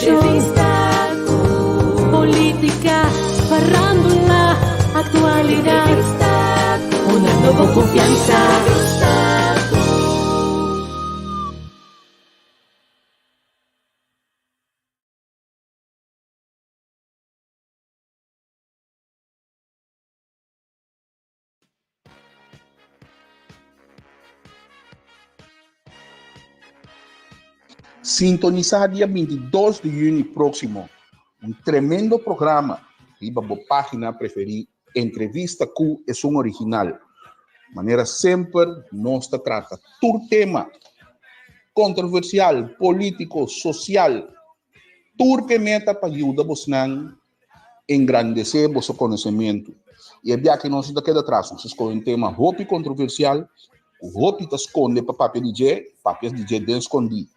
Entrevista política, farándula, actualidad, una nueva confianza. Sintonizar dia 22 de junho próximo um tremendo programa. Viva a página preferir Entrevista Q é um original. Maneira sempre nós trata todo tema controversial, político, social. Tudo que meta para ajudar você a engrandecer o seu conhecimento. E é bem que nós não queda atrás. Nós escolhemos um tema roupa controversial, o roupa está esconde para papel DJ de escondido.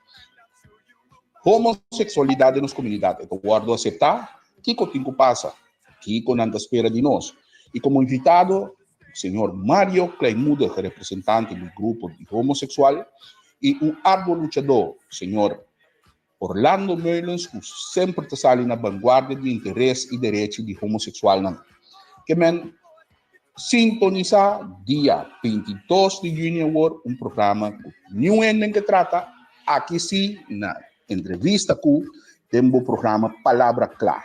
Homossexualidade nas comunidades. Então, guardo aceitar que o tempo passa, que com a espera de nós. E como invitado, o senhor Mário Kleinmuder, representante do grupo de homossexual, e o árduo lutador, o senhor Orlando Meulens, que sempre está ali na vanguarda de interesse e direito de homossexual. Que men sintonizar dia 22 de junho, um programa que não é nem que trata, aqui sim, na entrevista com o programa Palavra Clara.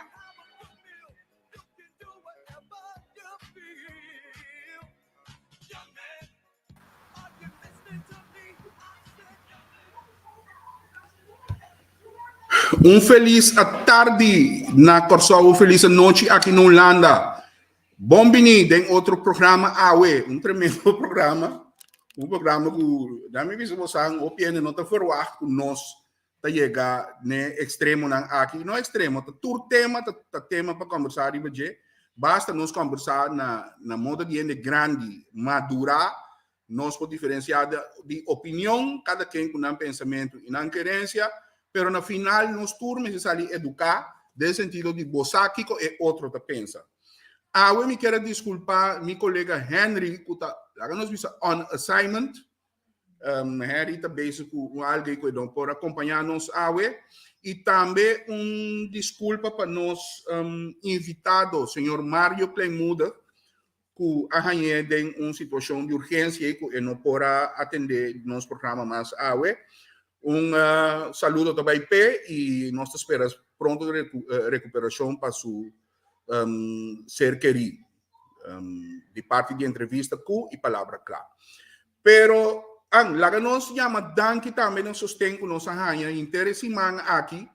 Feliz tarde na Corsol, feliz noite aqui na Holanda. Bom vindo em outro programa, tremendo programa. Programa que, da minha visão, você opina, não está forward com nós. Chegar no extremo aqui, não extremo, todo tema para conversar e basta nós conversar na moda de gente grande, madura, nós podemos diferenciar de opinião, cada quem com um pensamento e uma querência, mas no final nós turmos necessário educar, no sentido de você que é outro que pensa. Eu me quero desculpar, meu colega Henry, que está on assignment. Harry está bezig com alguém que não pode acompanhar-nos e também desculpa para nós invitado, o senhor Mário Kleinmuder, que arranha tem uma situação de urgência e que não pode atender nosso programa mais saludo também e nós esperamos pronto recuperação para seu ser querido de parte de entrevista com e palavra clara. Pero laga nós chama danke também nos sustém com nossa rainha interesse man aqui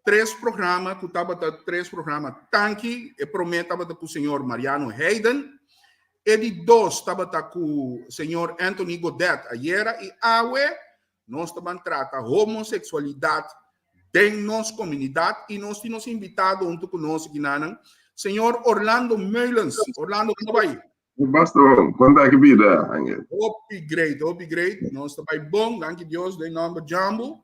três programas tanque e prometa com o senhor Mariano Hayden e de dois com o senhor Anthony Godet Ayera e nós também trata homossexualidade em nossa comunidade e nós temos invitado junto conosco aqui senhor Orlando Meulens. Orlando, como vai? Basta, quando é que vida? Upgrade. Nós estamos bom, danke Deus, em nome de Jambo.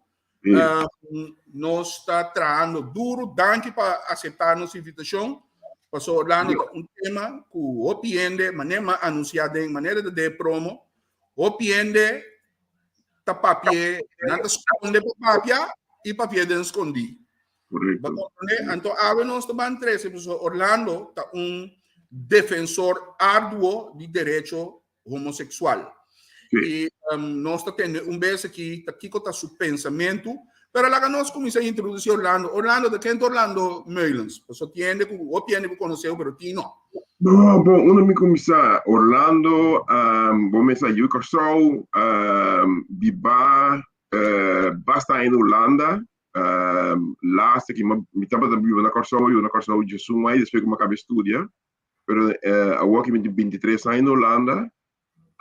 Nós estamos trabalhando duro, danke para aceitar nossa invitação. Pastor Orlando, tema que o OPN, maneira anunciada em maneira de promo, OPN, tá papel, nada esconde papel e papel de escondido. Então, nós estamos três, Orlando, tá defensor árduo de direito homossexual. E nós temos vez aqui com o seu pensamento, mas lá nós começamos a introduzir Orlando. Orlando, de quem é Orlando Meulens? Você tem que conhecer, mas ti não. Bom, quando me começar Orlando, vou começar a Corsol, basta em Holanda. Lá, que me estava na Corsol de Sumai, depois que eu acabei de estudar. Pero agora que me 23 anos na Holanda,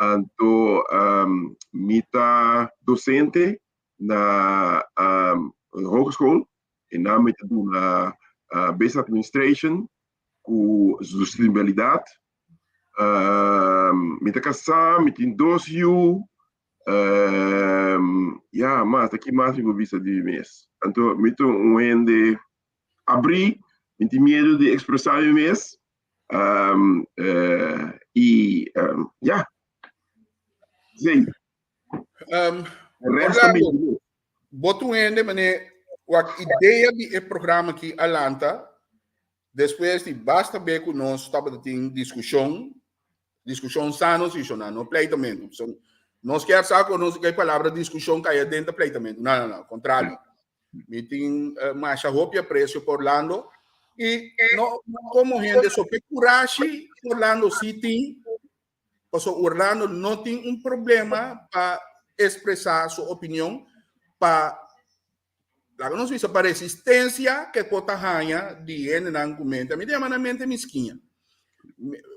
então me está docente na hogeschool e na me na Business Administration com sustentabilidade. Me está casado, me tem 2 filhos, mas aqui mais eu vista de mês. Então me estou de abrir, me tem medo de expressar o mês. Orlando, boto ende, mané, a ideia do programa que alanta, depois de basta ver que nós estamos tendo discussão sana, no pleitamento. Nós queremos saber que a palavra discussão cai dentro do pleitamento. Não, ao contrário. Meeting mais a roupa preço por Orlando e não como gente sobre coragem Orlando City, porque Orlando não tem problema para expressar sua opinião para não sei se para resistência que cota ranha de ende na argumento me chama na mente mesquinha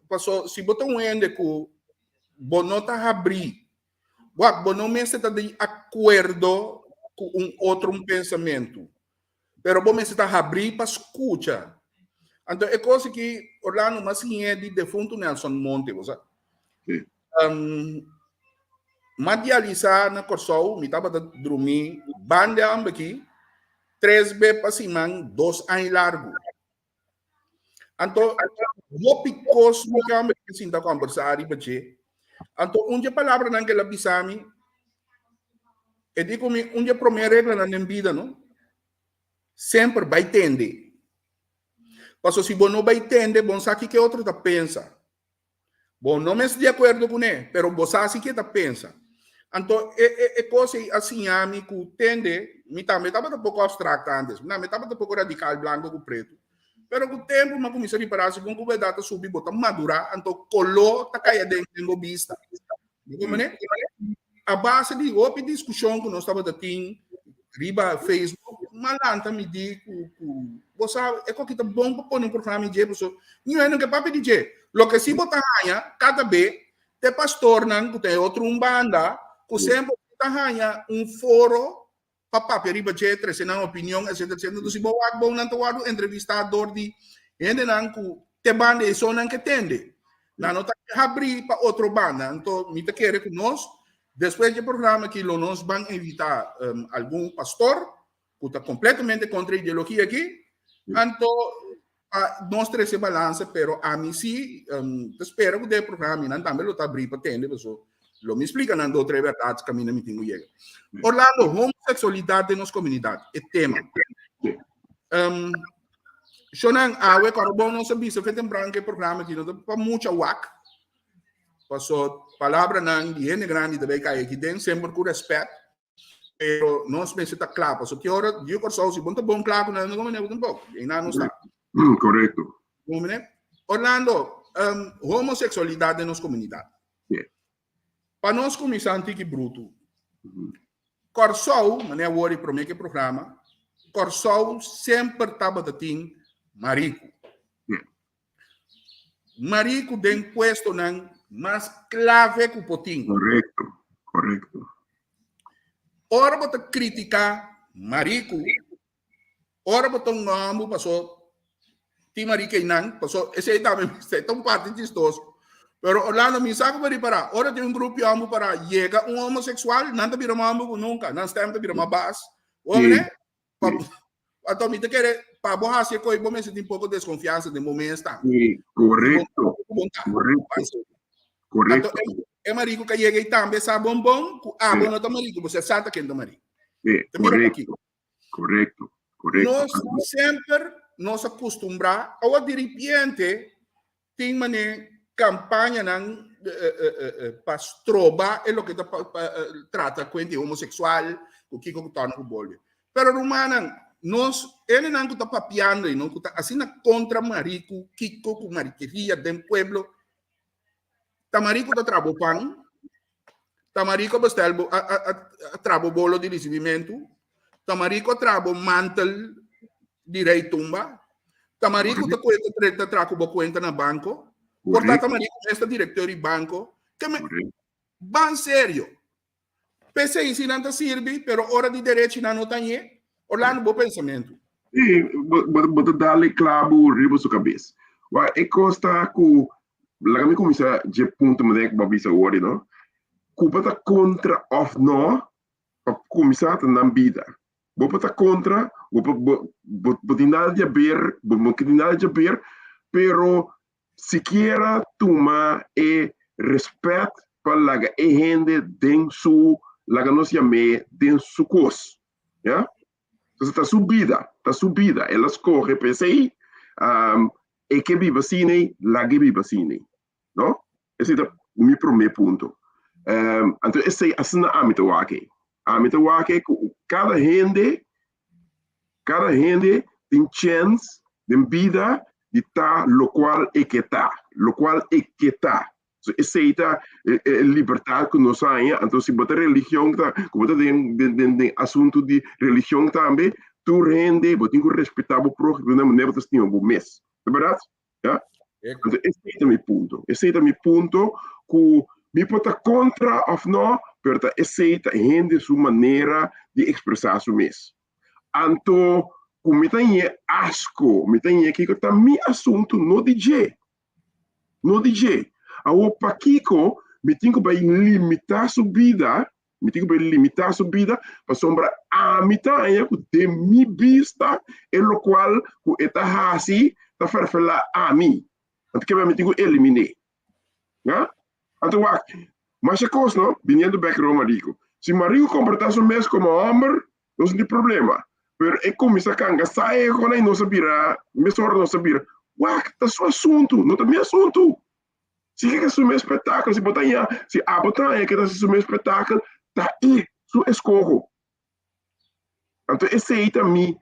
passou se botar ende que bonota abrir não me está de acordo com outro pensamento pero bom me está abrir para escutar então é coisa que Orlando mas é de defunto Nelson Monte você materializar na Corsol me estava dormir banda aqui 3 vezes para cima, 2 anos largo. Então, o picos que eu me sinto a conversar e bater. Então, uma palavra que ela bisami, é digo me uma primeira regra na vida, não? Sempre vai entender. Porque se você não vai entender, você sabe que outro está pensa. Você não é de acordo com ele, mas você sabe que está pensa. Então, é coisa assim, a mim que entende, me estava um pouco abstrato antes, me estava um pouco radical, branco com preto. Pero com o tempo, eu comecei a reparar, se com a data subir, botar madurar, então colou, tá caia dentro da vista. A base de outra discussão que nós estávamos tendo, riba Facebook, malanta me diz, você é que está bom para pôr um programa de você, não é que papo de dizer, lo que se botar cada vez, te pastor não tem outro banda, que sempre está foro para riba de trazer uma opinião, etc. Então, se você é bom, não entrevistador de gente não que te banda e só não que entende. Não está abrir para outra banda. Então, me quer que nós, depois do programa que nós vamos invitar algum pastor que está completamente contra a ideologia aqui, então, nós temos esse balanço, pero a mim sim, espero que o programa não também está abrir para entender, pessoal. Lo me explica não outra verdade que a mim não me tenho chega. Orlando, homossexualidade nas comunidades, é tema. Shonan, awe carbon não sabia se fez branco programa aqui, não para muita wak. Passou palavra não de ene grande também cai aqui dentro sempre com respeito. Pero nós pensamos está claro, passou que hora eu corso se bom claro não como não um pouco. E não está. Correto. Orlando, homossexualidade nas comunidades. Para nós começar que bruto. Corsol, mané worry para mim que programa. Corsol sempre estava tendo marico. Marico tem puesto não mais clave que o potinho. Correto. Ora você criticar marico. Ora você não passou. Ti marico não passou. Esse aí também é tão parte distoso. Pero Orlando, me sabe para reparar. Ora tem grupo de homem para chega homossexual, não te vira mambo nunca, não está te vira uma base. Olha, então me te quer para borrar se coi, bom, se tem pouco desconfiança de momento está. Correto. Então é marico que chega e também sabe bom, bom não tá marico, você sabe quem tá marico. Correto. Nós sempre nos acostumbrar ao de repente tem maneira campanha não para trobar é o que trata com o homossexual o que está no bolho. Pero romana nós ele não está papiando e não está assim contra marico kiko com mariqueria do pueblo. Tamarico está trabalhando, tamarico bastel a trabo bolo de recebimento, tamarico trabo mantel de tumba, tamarico está traco conta na banco. Portanto, marico, esta diretor de banco, que me van sério. Pensei em si não serve, pero hora de direito não tem. Orlando, bom pensamento. Sim, bota dar-lhe clavo riba sua cabeça. É costa que, lá me começa de ponto me que babisa hoje, não? Culpa contra of não, para começar na vida. Bota contra, bota nada de ver, bota nada de ver, pero siquiera toma respeito para a gente dentro su, la que nos llame, dentro su cos, ¿ya? Então está subida. Elas correm, pensei, e que viva cine, lá que viva cine. Não? Esse é o meu primeiro ponto. Então, esse é assim a âmbito aqui. Âmbito aqui, cada gente tem chance de vida de estar lo qual é que está. So, esse é liberdade que nós temos. Então, se botar religião, como tem assunto de religião também, tu rende, você tem que respeitar o próximo, não é um mês. É verdade? Yeah? Então, esse é o meu ponto. Que me pode estar contra ou não, mas aceita a gente sua maneira de expressar seu mês. Então, como tem asco, me tem que tá meu assunto no DJ. A Paquico, me tenho que limitar sua vida, para sombra a mitad que de mi vista, é o qual que está assim, está falar a mim. Então, que me tenho que eliminar. Né? Então, mas a coisa, não? Vindo back para o marido. Se o marido comportar-se mesmo como homem, não tem problema. Mas é como se a canga sai, quando não sabia, não sabia. Uau, tá seu assunto, não tá meu assunto. Se quer que o meu espetáculo, se botar se a botar que tá o meu espetáculo, tá aí, seu escorro. Então, esse aí também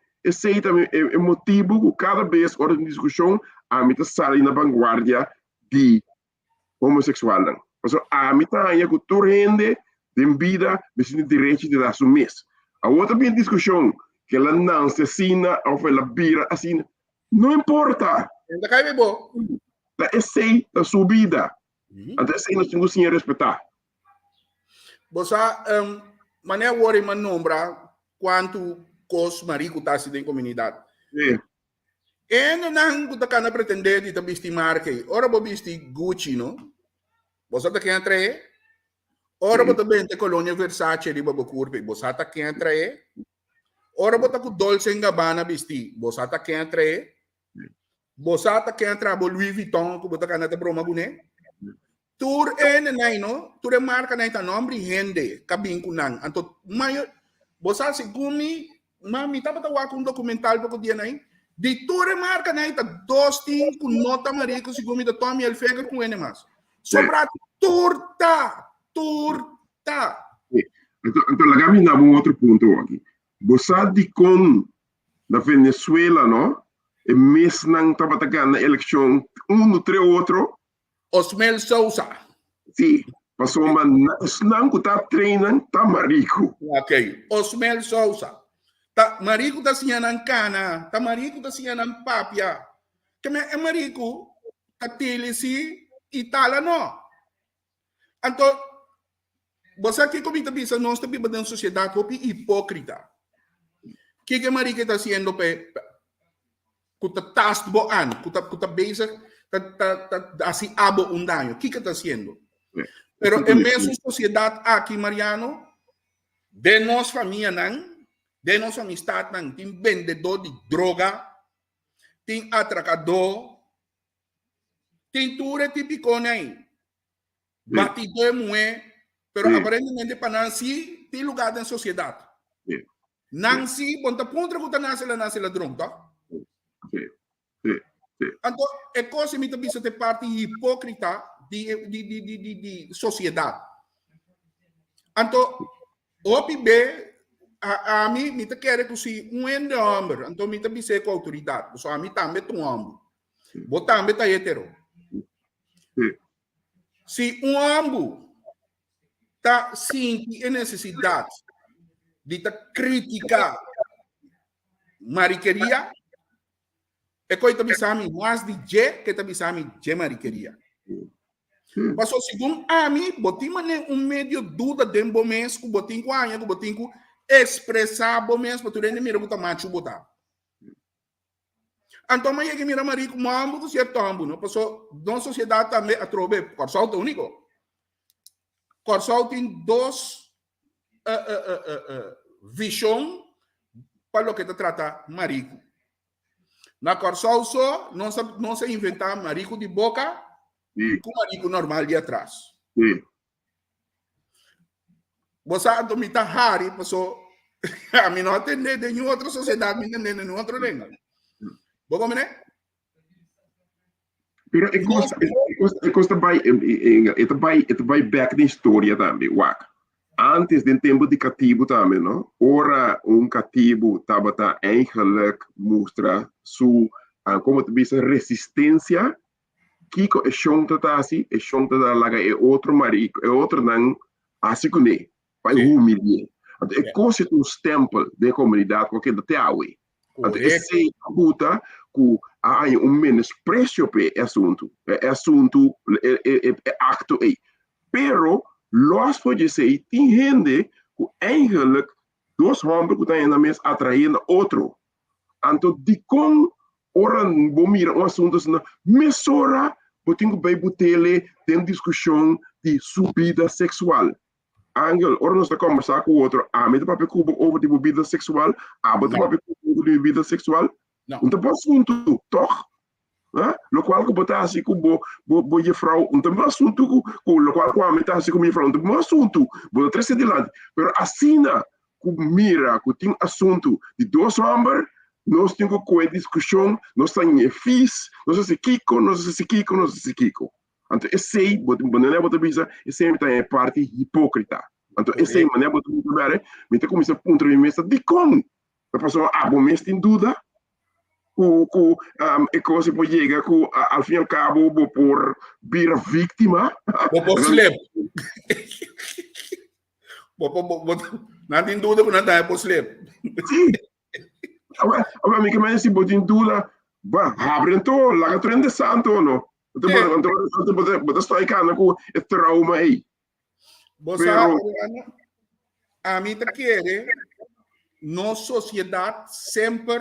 é o motivo que cada vez, hora de discussão, a mim tá saindo na vanguarda de homossexual. Então, a mim tá aí que tu rende de vida, me sinto direito de dar seu mês. A outra bem discussão, que ela não assassina ou ela vira assim, não importa. Ainda cai bem bom. Esse aí da sua vida. Então, esse aí nós temos que respeitar. Você, mané worry man nombra quanto cos marico tá se tem comunidade. Sim. E não que tá pretender de tabisti marca. Ora bobisti Gucci, no? Você tá que entra aí? Ora bota bem te Colônia Versace de babo curpe. Você tá que entra aí? Ora bota com Dolce & Gabbana bisti. Você tá que entra aí? Você tá que entra bo Louis Vuitton que bota canata broma gune? Tur nai no, tur marca nai ta nombre rende cabin kunang. Anto maior você se gumi, mami tá bota wa com documental para o dia nai. De tur marca nai ta dosting com nota marico se gumi da Tommy Hilfiger com ene mas. Sobra turta. Então, lagami na um outro ponto aqui. Você de com da Venezuela, não? E mesmo não estava na eleição um entre o outro. Osmel Sousa. Sim. Passou uma não que está treinando, está marico. Ok. Osmel Sousa. Tá marico da sinha cana, tá marico da sinha papia. Que é marico tá tilisi itala no. Então, você que comenta bisa nós também na sociedade hopi hipócrita. Que marico está sendo kuta task boan, kuta basic assim abo un daño. ¿Qué está haciendo? Pero en nuestra sociedad aquí, Mariano, de nos familia, de nos amistad, tem vendedor de droga, tem atracador, tem tudo típico, batidor de mulher, pero aparentemente para Nancy, tem lugar na sociedade. Nancy, ponta ponta que nasce la droga. Então, é coisa que me de parte hipócrita de sociedade. Então, o PIB, a mim, me quer que se um homem, então me também com autoridade. Só a mim também é um homem. Você também é hetero. Se um homem está sentindo necessidade de criticar mariqueria, é coisa que também mais de G que também de mariqueria. Mas segundo a mim, botim meio dúvida de bom mês, que botim com a que botim com expressar bom mês, para tu nem mira que macho botar. Então, mas é que mira marico, mambo do certo ambo, não? Passou na sociedade também a trobe, Corsal é único. Corsal tem dois visões para o que te trata marico. Na Corsal só não se inventar marico de boca com marico normal de atrás. Você ando me tá hari, passou A mim não atender de nenhuma outra sociedade, me entender de nenhuma outra língua. Vou comer? Pero het vai back de história também, wak. Antes do tempo de cativo também, não? Ora, cativo estava eigenlijk mostra como te diz, resistência, que é chonta assim, é chonta da laga, é outro marico, é outro não, assim que nem, vai humilhar. É coisa um stempel da comunidade, qualquer até awe. Esse puta que há menosprecio para assunto, é acto aí. Pero los pode ser tem gente que eigenlijk dois homens que estão na mesa atraindo outro. Então, de como ora vou mirar assunto assim, mesora, eu tenho que botele tem discussão de subida sexual. Angel, ora nós estamos conversar com o outro, me dá para cubo over de bebida sexual, mas para cubo de bebida sexual, não tem assunto, toch? Lo qual que botar assim com boa frau, não tem assunto com lo qual que a meta assim com minha frau, não tem assunto, botar três adiante, pero assim na que mira que tem assunto de dois homens, nós temos que ter discussão, nós temos fiz, nós se kiko, nós se kiko. Então, esse maneira de pensar, esse é parte hipócrita. Então, esse maneira de pensar, me tem como esse ponto de vista de como a pessoa bom mesmo tem dúvida, e coisa pode chegar, que ao fim e ao cabo, vou por vir vítima. Vou por slip. Não tem dúvida que não está por slip. Sim. Agora, me que se pode ter dúvida, abre então, lá que de santo, não? Então, você está aí com esse trauma aí. Você a mim te quer, nossa sociedade sempre,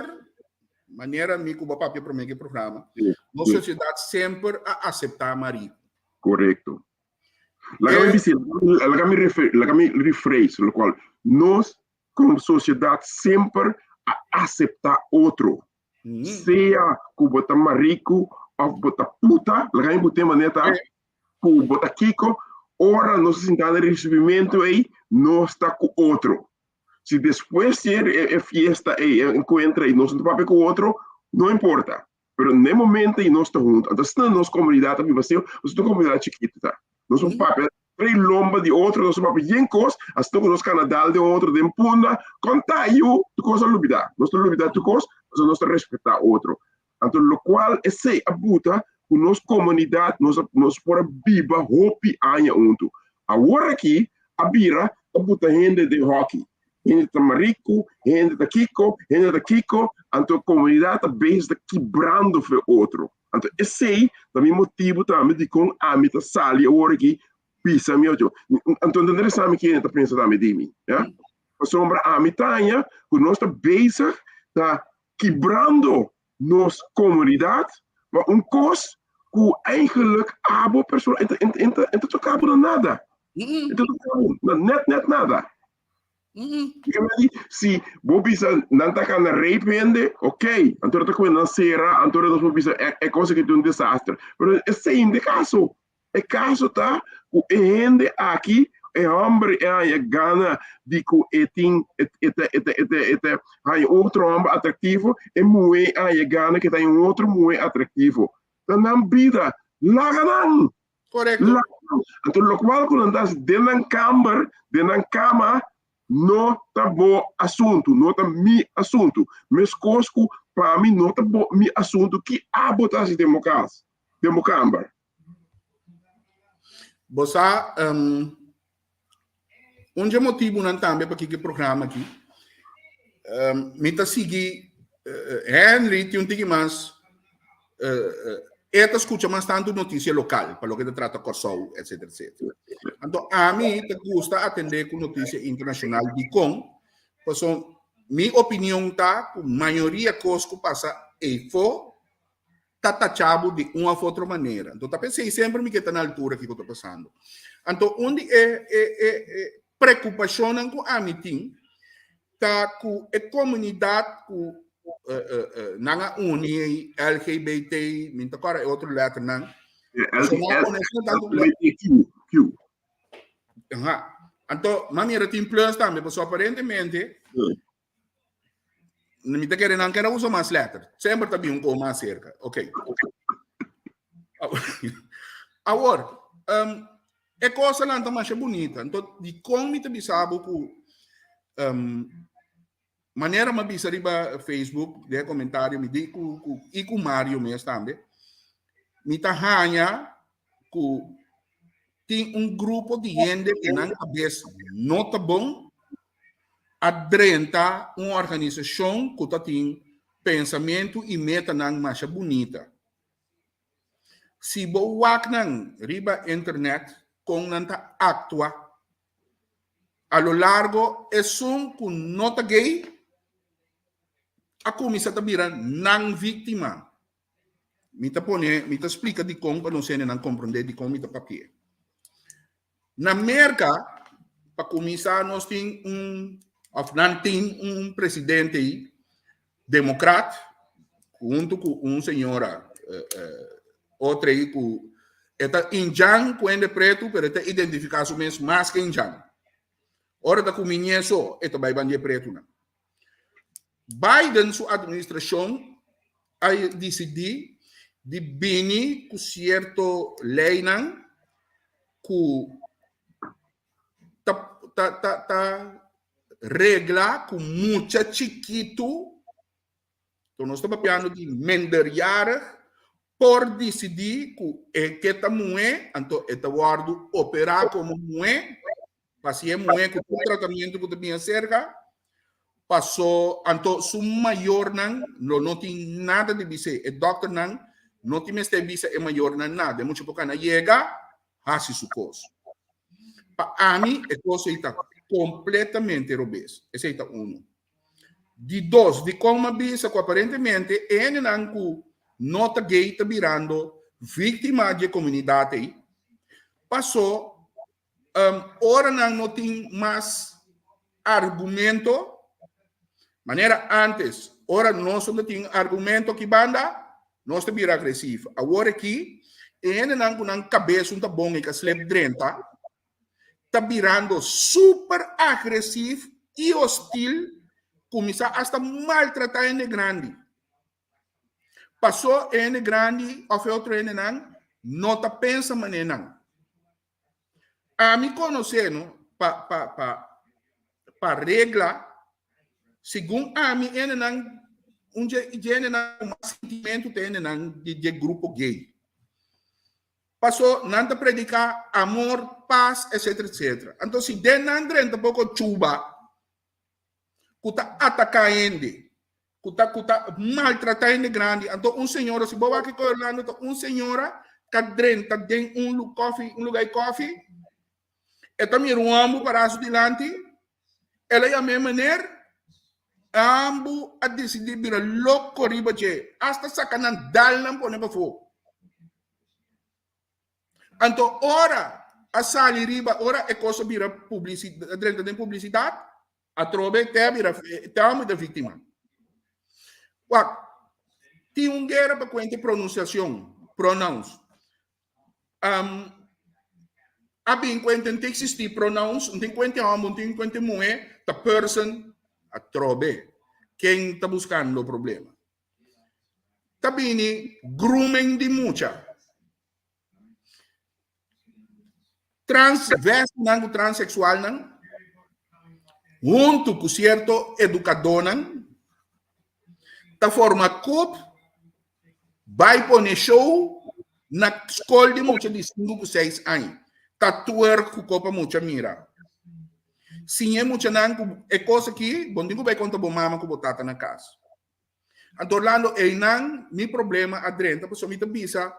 maneira me que o papai para mim que programa, nossa sociedade sempre a aceitar marido. Correto. Lá me rephrase, o qual nós, como sociedade, sempre a aceitar outro. Seja que bota marido, ou bota puta, lá me botar maneta, que bota kiko, ora nós sentamos no recebimento aí, nós está com outro. Se depois ser festa e encontra e nós não papel com outro, não importa. Mas no momento aí nós estamos juntos. Então, se na nossa comunidade também vai ser, nós somos uma comunidade chiquita, tá? Nós somos papel três lomba de outro, nós somos papel bem cos, assim como nós Canadá de outro, de punda, conta eu, tu coisa lubida. Nós estamos lubida tu coisa, nós estamos respeitar outro. Então, o qual é se abuta com nossa comunidade, nós por viva hopi anha junto. Agora aqui, a bira abuta gente de hockey. Gente de marico, gente de kiko, então a comunidade está bem quebrando o outro. Então, esse é o motivo também de como a mim está sali agora aqui, pisa meu tio. Então, não sabe quem está pensando também de mim, né? A sombra a mim tá aí, que nós está bezig, está quebrando nossa comunidade, maar coisa que eigenlijk abo pessoa, não toca por nada. Net nada. Se você não está na arrepende, ok. Então, está com a serra, então, é coisa que é um desastre. Mas esse é o caso. O caso está, o gente aqui, é homem, é gana de que tem outro homem atrativo, e mulher, é gana que tem outro mulher atrativo. Então, na vida, lá não. Correto. Então, o qual, quando estás dentro da cama, não está bom assunto, não está mi assunto. Mas cosco, para mim, não está bom mi assunto que a botar se democambar. Você, onde é motivo não também para que programa aqui? Me está seguindo, Henry, tem um pouco mais, escuta mais tanto notícia local, para o que se trata de Corsou, etc. Então, a mim, me gusta atender com notícia internacional de com, porque minha opinião está, que a maioria Cosco passa e for, está taxado de uma ou outra maneira. Então, pensei sempre que está na altura que eu estou passando. Então, onde é preocupação com a mim tem, está com a comunidade, nanga uni LGBT, minta agora é outro letra não. LGBTQ. Então, maneira tem plus também, porque aparentemente, não me querem não quero usar mais letra. Sempre está bem com mais cerca. Ok. Agora, é coisa lá mais bonita. Então, de como me te sabe que maneira me bisa riba Facebook, de comentário, me diz que com Mario mesmo também, me tá hanha que tem grupo de gente que na cabeça não tá bom, adrenta uma organização que tem pensamento e meta não mais bonita. Se boak nang riba internet com nanta actua a lo largo é com nota gay a comissa tabira nang vítima. Mita explica de como não se não compreender de como mita papel. Na América, para começar, nós temos presidente democrata junto com senhora outra aí que está injang quando é preto, mas está identificado mesmo mais que injang. Ora da comunhão está vai bandir preto não. Biden sua administração aí decidiu de bini com certo lei não que tá regla com muita chiquito. Então nós estamos falando de menderjaren por decidir que esta mulher, então esta guardo operar como mulher, para ser mulher com o tratamento que também cerca, passou, então su maior não tem nada de dizer, o doctor não tem mais de dizer é maior nada, muito pouco na chega, assim su coisa. Para mim, a coisa está completamente obesa. Esse é um. De dois, de como a bisa, que aparentemente, é que nota gay está virando vítima de comunidade. Passou, ora não tem mais argumento. Maneira antes, ora nós não tem argumento que banda, nós está virando agressivo. Agora aqui, é que não cabeça tá bom e que slep drenta, está virando super agressivo e hostil, começa a maltratar ele grande. Passou ele grande, ou outro ele não está pensando maneira. A mim conhecendo, para regra, segundo a mim, ele não sentimento de grupo gay. Passou não te predicar amor, paz, etc, etc. Então, se de não drenta pouco chuva, que está atacando, que está maltratando grande. Então, senhora, se boa aqui com senhora, que drenta tem lugar de coffee, e também um amo para as dilante, ela é a mesma maneira, ambo a decidir vir louco riba de, hasta sacanan dalam po para fogo. Então, ora, a sali riba, ora é coisa vira publicidade, dentro da publicidade, a trobe até vira da vítima. Tem guerra para conhecer pronunciação, pronouns. A bem conhecer tem existir pronouns, não tem conhecer homem, não tem conhecer mulher, a person, a trobe. Quem está buscando o problema. Também, grooming de mucha. Transveste não transexual não junto com certo educador não da forma que vai pôr show na escola de muita de 5 ou 6 anos tatuar com copa muita mira sim é muita não é coisa que bom digo vai contar bom mama com botata na casa Orlando é não meu problema adrenta porque me bisa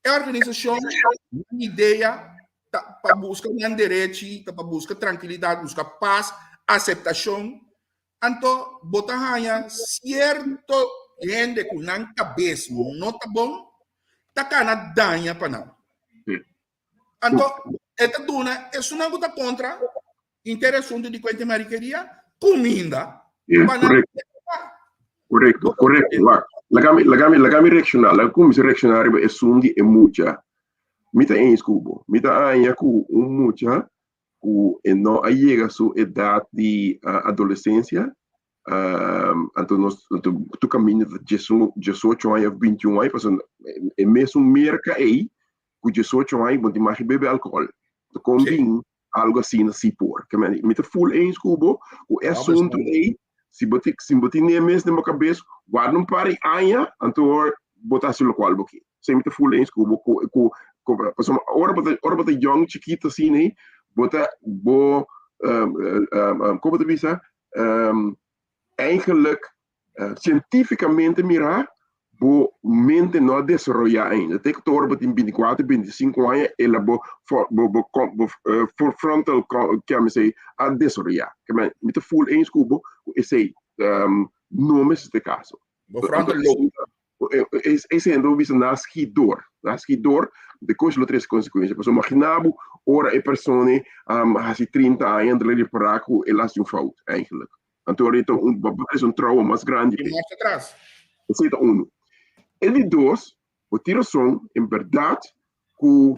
a organização, uma ideia para buscar um direito, para buscar tranquilidade, buscar paz, aceitação. Então, botar certo gente com uma cabeça não está bom, está cana danha para não. Então, esta duna é uma coisa contra interessante de quanto mariqueria, comida. Correcto. Lagami reaccionar, como se reaccionar é sundi é mucha. Mita em escubo, mita anya ku mucha, que não chega a sua idade de adolescência, então tu caminha de 18 anos a 21 anos, é mesmo merca aí, com 18 anos, você mais bebe álcool, tu combina algo assim na Cipor, que me te full em escubo, o assunto aí, se você nem mesmo na cabeça, guarda um par de anos, então botar se local aqui, se me te full em escubo, ora bota young chiquito assim, né, bota como te diz, eigenlijk cientificamente mirar, bo mente não desenvolver ainda. Tem que tornar em 24, 25 anos, ela bo frontal, que me sei, a desenvolver. Que me te full em escubo, esse nome neste caso. Bo frontal lobe. Esse ando visa nascidor, depois de três consequências. Porque imaginavo, ora a pessoa há 30 anos, de para que ela se falta, eigenlijk. Então, é um trauma mais grande. E mais atrás. Esse é um. E de dois, o tiro som, em verdade, que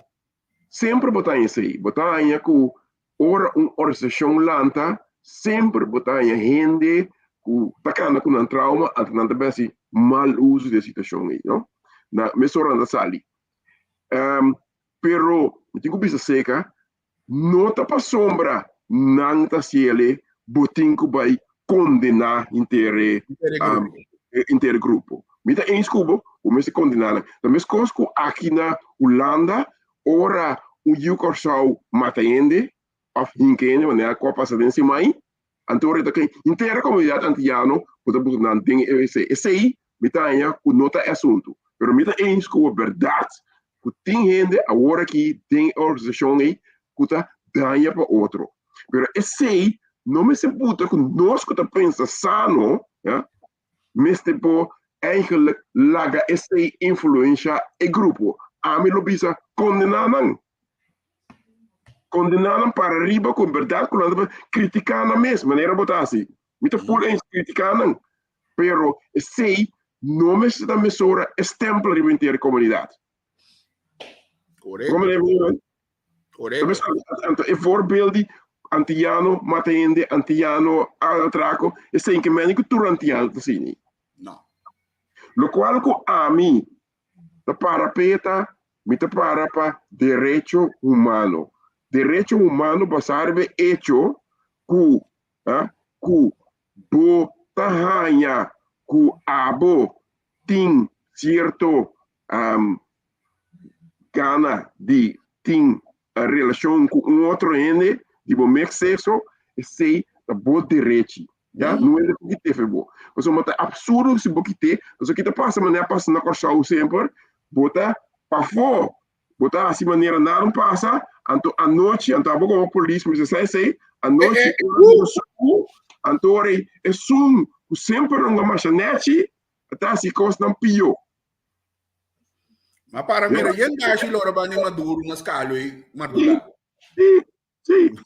sempre botar em si, botar em que ora uma organização lanta, sempre botar em gente que está com um trauma, até não tem mal uso da situação aí, não? Na mesura da sali. Pero, eu tenho que seca, não está para sombra, não está se ele, botinho que vai condenar inteiro grupo. Mita em escubo, o mês condenar. Da mesma coisa que aqui na Holanda, ora o Yukorsau matende, of hinkene, wanneer a Copa Sadense mai, antore da que inteira comunidade antiano, puta bukan ding esse mita anya ku nota assunto. Pero mita em escubo verdade, que tem gente agora que tem organização aí, que tá ganha para outro. Pero esse não me se puta que nós que tá pensa sano, ja, mas tipo eigenlijk laga esse influência e grupo. A mim lo bisa condenaram para riba com verdade, com criticar na mesma maneira botar assim. Me tá full em criticar não, pero esse não me se dá mesura estempla de inteira comunidade. Correto. Correto. Então, é voorbeeld antiano, matende, antiano, atraco, é sem que médico tu antiano assim. Não. Lo qual que a mim, te parapeta, me te para direito humano. Direito humano basarbe hecho ku bo tahanha, ku abo tem certo gana de tem a relação com outro ende, de bom sexo, e sei da boa direito. Já não é o que te fez bom. Mas é absurdo se o que te, mas o que te passa, maneira passa na corção sempre, bota para fora, bota assim maneira não passa, anto a noite, anto a boca a polícia, mas sei, a noite, antore é sum, sempre uma machanete, até assim coisa não pior. Mas para mim, yan dahil lora ba ni Maduro nas kaloy, Maduro. Sim.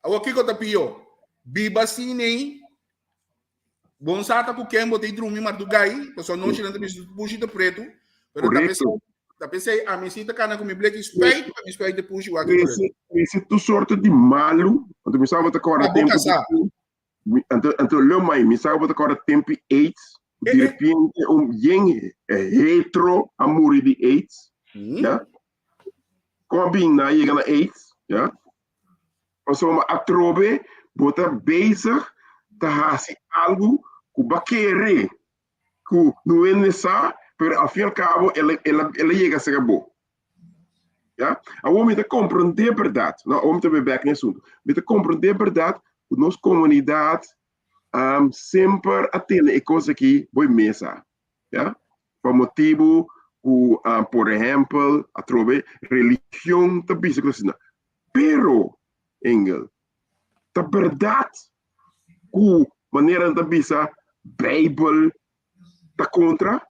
Aqui ko tapio, biba sine, bom sata ku kembo te drumi Madugay, so não chega também puxita preto, pero tá pensei a misita cana com mi black spade, a mi spade puxi o aqui. Esse tu sorte de malo, quando me sabe agora tempo. Então lo mai, me sabe agora tempo AIDS. De repente, bem retro amor de AIDS, ja? Combina chega na AIDS, ja? Mas uma atrobe, bota bezig, te fazer algo que vai querer, que não é necessário, mas ao fim e ao cabo, ela chega a ser boa. Ja? A homem te compreender a verdade, não, a homem te ver back nesse assunto, mas te compreender a verdade, que nossa comunidade sempre atende a coisa que vai mesa, ja? Por motivo, por exemplo, a trove religião tá bisa assim, pero Engel, a verdade, que maneira tá bisa Bible tá contra,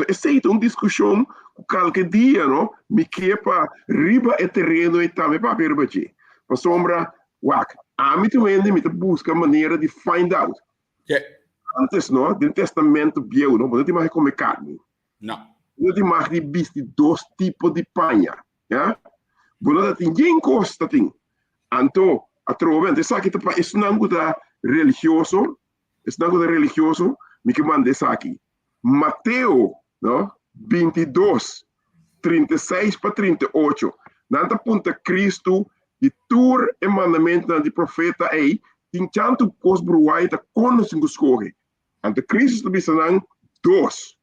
essa é uma discussão que qualquer dia, não, me quepa riba e terreno e também para ver bater, para sombra, a mim também me busca maneira de find out. Antes, não, do testamento bieu, não tem mais comer carne. Não. Não tem mais de bicho de dois tipos de panha, já? Bono tem geen costa tem. Anto a trova, ante saki tapa isnanguta religioso, me que mande saki. Mateo, no? 22, 36 para 38. Nanta punta Cristo de tur e mandamento de profeta ei, tem tanto cos bruai ta conos em escorre. Ante Cristo bisanang dos.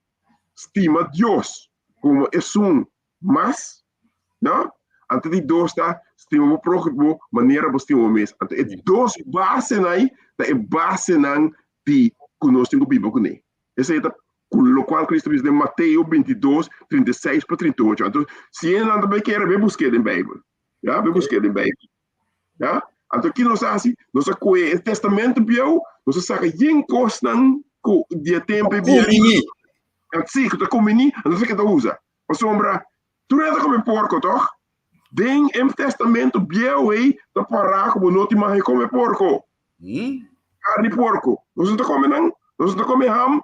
Estima Deus como é mas, não? Ante de dos tá estima o próximo maneira você estima o mês. Ante é dos base nai, tá é base nang de conosco o Bíblia com ele. Esse é o qual Cristo diz em Mateus 22, 36 para 38. Então, se ele não também quer, vai buscar em Bíblia. Já, vai buscar em Bíblia. Já? Então, aqui nós assim, nós o testamento bio, nós saca em costan de tempo Comini. Assim, que tu comini, não sei que tu usa. O sombra, tu não é como porco, toch? Den em testamento bio aí, da pará como não te mais come porco. Carne porco. Nós não come não, nós não come ham.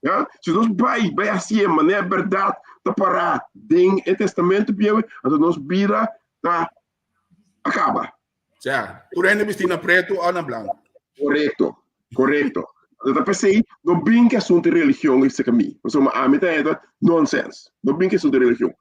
Ja? Se nós vai assim, mas é verdade, da pará, den em testamento bio, então nós vira, tá, acaba. Já, tu ainda vestina preto ou na branco? Correto. Eu pensei, não brinque assunto de religião esse caminho. Mas uma amita é nonsense. Não brinque assunto de religião.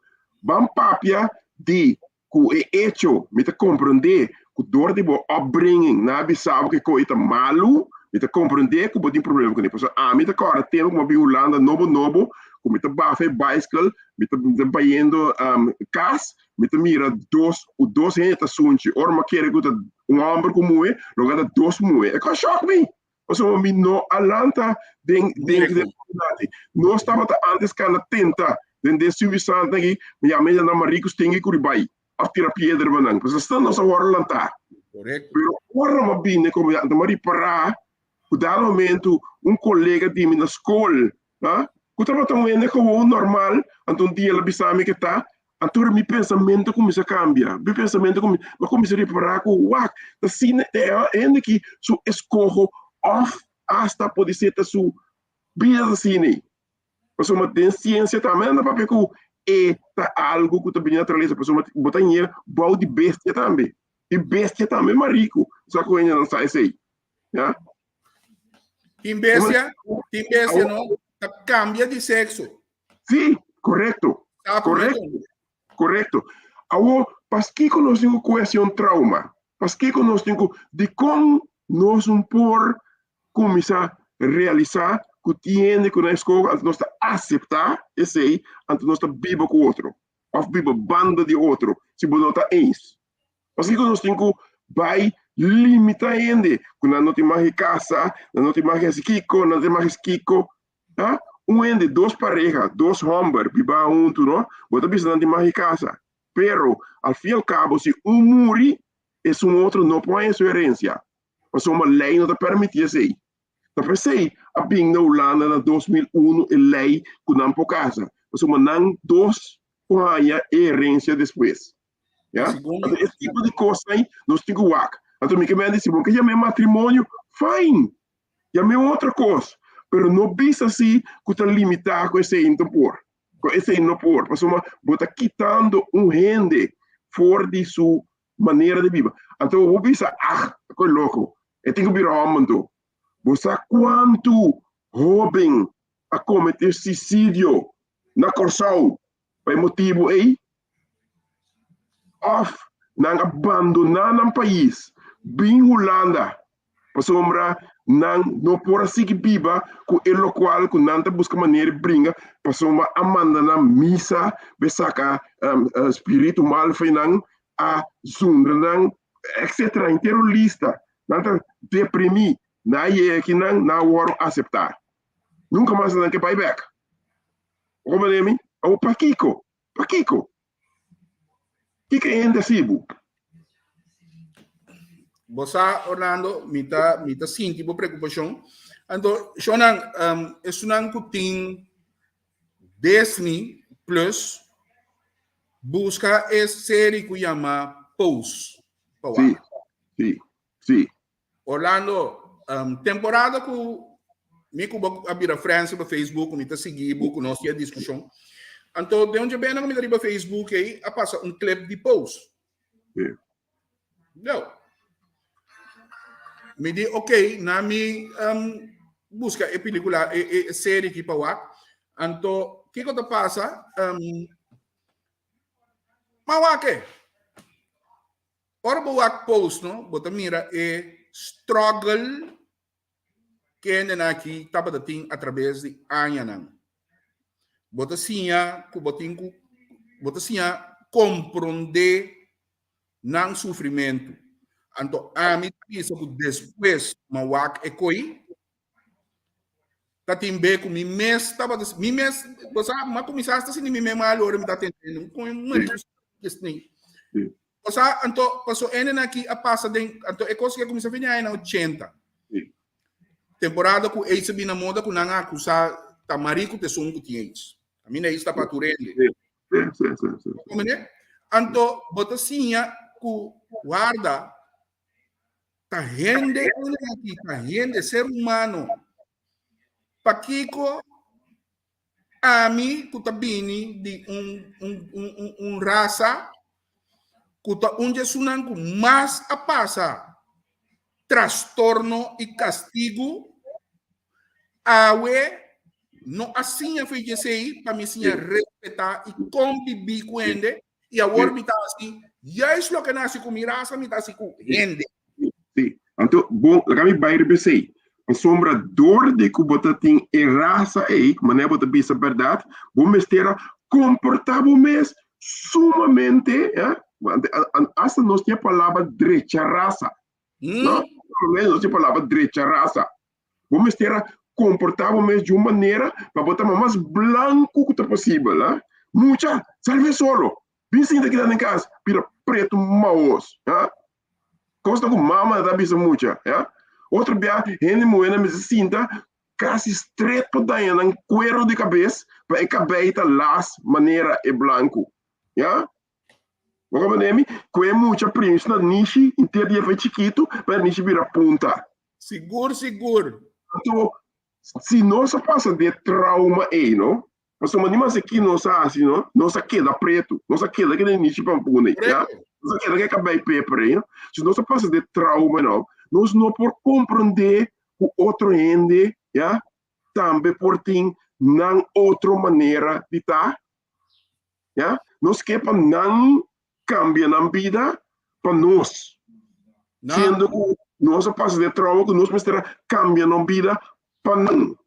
Vamos papia de que é hecho, me te compreender que dor de boa upbringing, na sabe que coisa malo, me te compreender que pode ter problema com ele. Porque a mim te cara tem uma biolanda novo, que me te bafe bicycle, me te baiendo cas, me te mira dois gente assunto, ora ma quer que um homem como é, logo dois mulher. É que choque me. Então, mi no alanta den no estava antes que ela tenta de suficiente aqui, me a meia na maricos tem que curibai a tira pedra banang, pois está nossa hora lantar. Correto. Pero ora ma bine como a mari para o dado momento colega de na escola, ah, que estava tão como normal, então dia ela bisame que tá. Então, meu pensamento começa a cambiar. Meu pensamento começa a reparar que, uau, assim, é que su escorro off hasta pode ser a sua vida assim. Mas uma tem ciência também, não para que é algo que também natureza. Mas uma botar em bom de bestia também. E bestia também é rico. Só que ainda não sai isso aí. Já? Tem bestia não cambia de sexo. Sim, correto. Tá Correto. Agora, para que nós temos coesão trauma? Para que nós temos de como nós por começar a realizar que tiene que na escola nós aceitar esse aí, antes nós viva com outro, ou viva banda de outro, se você não está ens. Para que nós temos que vai limitar ainda, quando não tem mais casa, não tem mais Kiko, não tem mais Kiko, tá? Ende, dois parejas, dois homens, viva junto, não? Você precisa de mais casa. Pero, al fim e al cabo, se muri, esse outro não põe sua herência. Mas uma lei não te permite isso aí. Então, pensei, a bem na Holanda, em 2001, a lei que não pode casa. Mas uma não dois põe a herência depois. Yeah? Então, esse tipo de coisa aí, nós temos que ver. Então, me disse, bom, que já é matrimônio, fine. Já é outra coisa. Pero não bisa assim que está limitado com esse aí não por. Com esse aí não por. Mas uma, está quitando rende fora de sua maneira de viver. Então, eu vou pensar, que louco. Eu tenho que virar homem, então. Você quanto jovem a cometer suicídio na Corsão? Por motivo aí? Of não abandonar o país. Bem Holanda. Para sombra, não por assim que viva, com ele qual que não busca maneira de brincar, para sombra, amanda na missa, besaca espírito mal, foi não, a zundra, não, etc. Inteiro lista. Não deprimir, não é que não vou aceitar. Nunca mais não que payback. Como é que é? O Paquico. O que é indeciso? Você, Orlando, mita sim, tipo preocupação. Então, Shonan, é um que tem Disney Plus, busca essa série que chama Pose. Sim. Orlando, temporada que me abrir a França no Facebook, me seguir, com nós a discussão. Então, de onde vem na minha Facebook aí, a passa um clip de post. Não. Me diz, ok, na mi busca a película, a série que para então, o que que passa? Mawake. Ora buat post, no? Bota mira struggle que ainda aqui estava dating através de anos. Bota sinha, bota sinha compreender não sofrimento. Então, a mim pensa que depois mawak e coi tá timbe com mi mês você mas começaste assim mi mês mal hora me tá tentando com muito assim. Você então passou ainda aqui a passa de então é coisa que começa a vir aí na 80. Temporada com esse bina moda com nanga acusa tamarico te songo tiens. A mim é isso tá para turende. Como né? Então, bota sinha que guarda tá rende aqui, tá rende ser humano. Pakiko a mim que tá bini de raça que tá onde sunan com mais a passa transtorno e castigo awe não assim a fez sei para me ensinar respeitar e conviver com ele e agora me tá assim já é lo que nasce com raça me tá assim com rende. Sim. Então, bom, kami bayar besei. A sombra dor de que você tem raça aí, mas não é bisa verdade, vamos ter comportado mesmo sumamente, hasta nós temos a palavra direita raça. Não? Nós temos a palavra direita raça. Vamos ter comportado mesmo de uma maneira para botar mais branco que possível, né? Muita, salve solo. Vem sim daqui em casa, pira preto maus, Costa com mama da bisa muita, Outro dia, ele moena me sinta quase estreito daí, em cuero de cabeça, para a cabeça las maneira é branco, Vamos ver, que é muita príncipe na niche, inteiro de efeito chiquito, para niche vira punta. Seguro. Então, se nós passa de trauma aí, não? Mas uma anima aqui não sabe, não? Nós queda preto, nós queda que nem niche pampune, Nós queda que cabelo pepe, Se nós passa de trauma, não? Nós não por compreender o outro ende, também por ter não outra maneira de estar, Nós que para não cambiar na vida para nós, sendo que nós passa de trauma que nós precisamos cambiar na vida para não.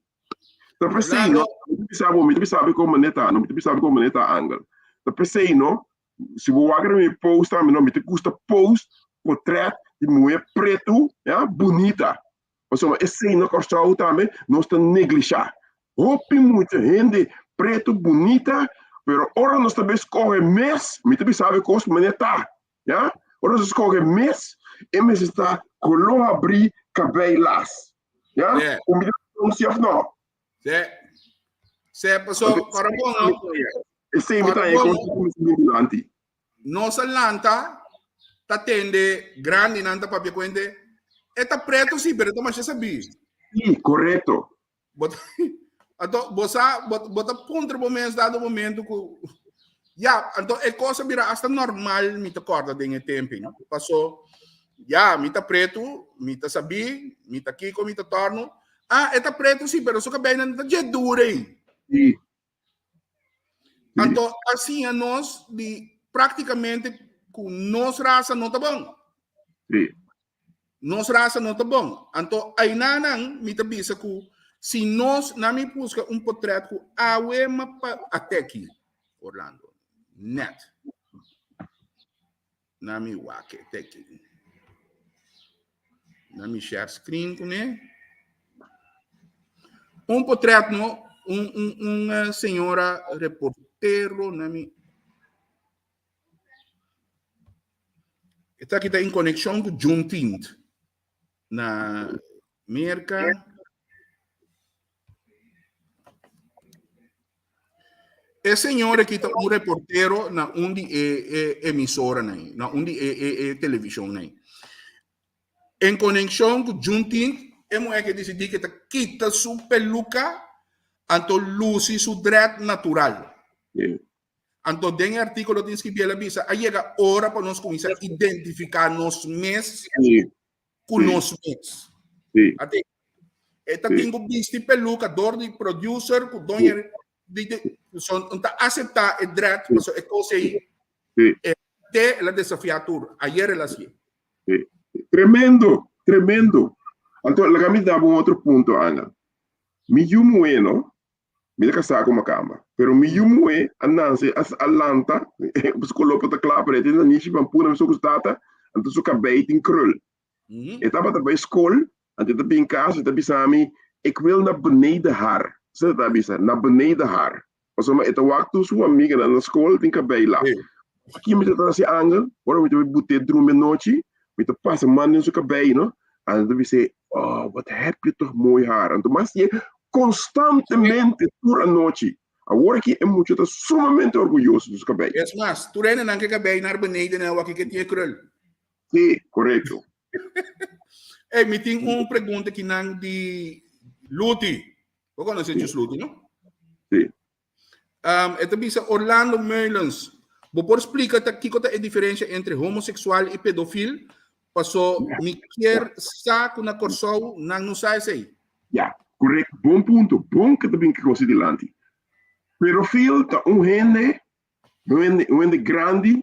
Então, pensei, não sabe como está, não sabe como está ângulo. Então, pensei, não, se vou agregar meu post, não me custa post, portrait de mulher preto, bonita. Ou seja, esse não custa também, nós estamos negligenciando. Hope muita gente preto, bonita, mas ora nós também escolhe mês, me também sabe como está, Ora nós escolhe mês, e mês está color abrir cabelo las, O me não se não. Se passou para bom não. Esse é o nossa lanta tá tende grande nanta para ver quando tá preto sim, pero tá mais sabe. Sim, correto. Bota ponto momento dado momento que então é coisa vira hasta normal me te corta de tempo, não? Passou me tá preto, me tá sabi, me tá aqui com me tá torno. Tá preto sim, pero só que bem não tá de dura aí. Sim. Então, assim, nós, praticamente, com nossa raça não está bom. Sim. Nossa raça não está bom. Então, aí não me avisa que se nós não me busca portrait com a UEMA até aqui, Orlando, net. Não me wake até aqui. Não me share screen com ele. Portrait, não, uma senhora reportero, está aqui em conexão com Juneteenth na América. É senhora que está reportero na onde emissora na onde televisão em conexão com Juneteenth, é mulher que decidi que quita sua peluca, então luz e seu direito natural. Yeah. Então, tem artículo que escrevi a visa, aí chega a hora para nós começar a identificar nos meses com nos meses. Sim. Até, tem o visto peluca, dor de producer, com donha, então, aceitar o direito, mas é coisa aí, até a desafiatura, ayer ela assim. Tremendo. Então, la me dava outro ponto, Ana. Mi yumo no? Me casar com uma cama. Pero mi yumo ananse as alanta, psikolopo ta klapre, tem na nishi pampuna me sokustata, anto suka beiting krul. Etapa ta bij school, anto ta bin casa, ta bisami, ik wil naar beneden haar. Zet ta bisa, naar beneden haar. Osoma eta waktu su amiga na school, tin ka beila. Aqui me tá assim angel, ora me te bote drume noite, me te passa man in suka bei, no? En dan we oh, wat heb je toch mooi haar. En toen je constantemente por a noite. Agora que é muito, tá sumamente orgulhoso dos cabelos. É mas, tu rende não que cabelo naar beneden, né? O que tinha krul. Sim, correto. Me tem uma pergunta que não de Luti. Você conhece Luti, não? Sim. Esta bisa Orlando Meulens. Você explica qual é a diferença entre homossexual e pedofil? Passou, me quer saco na Corsol, não sai sei. Ja, correto. Bom ponto. Bom que também que considera antes. Pedofil tá gente grande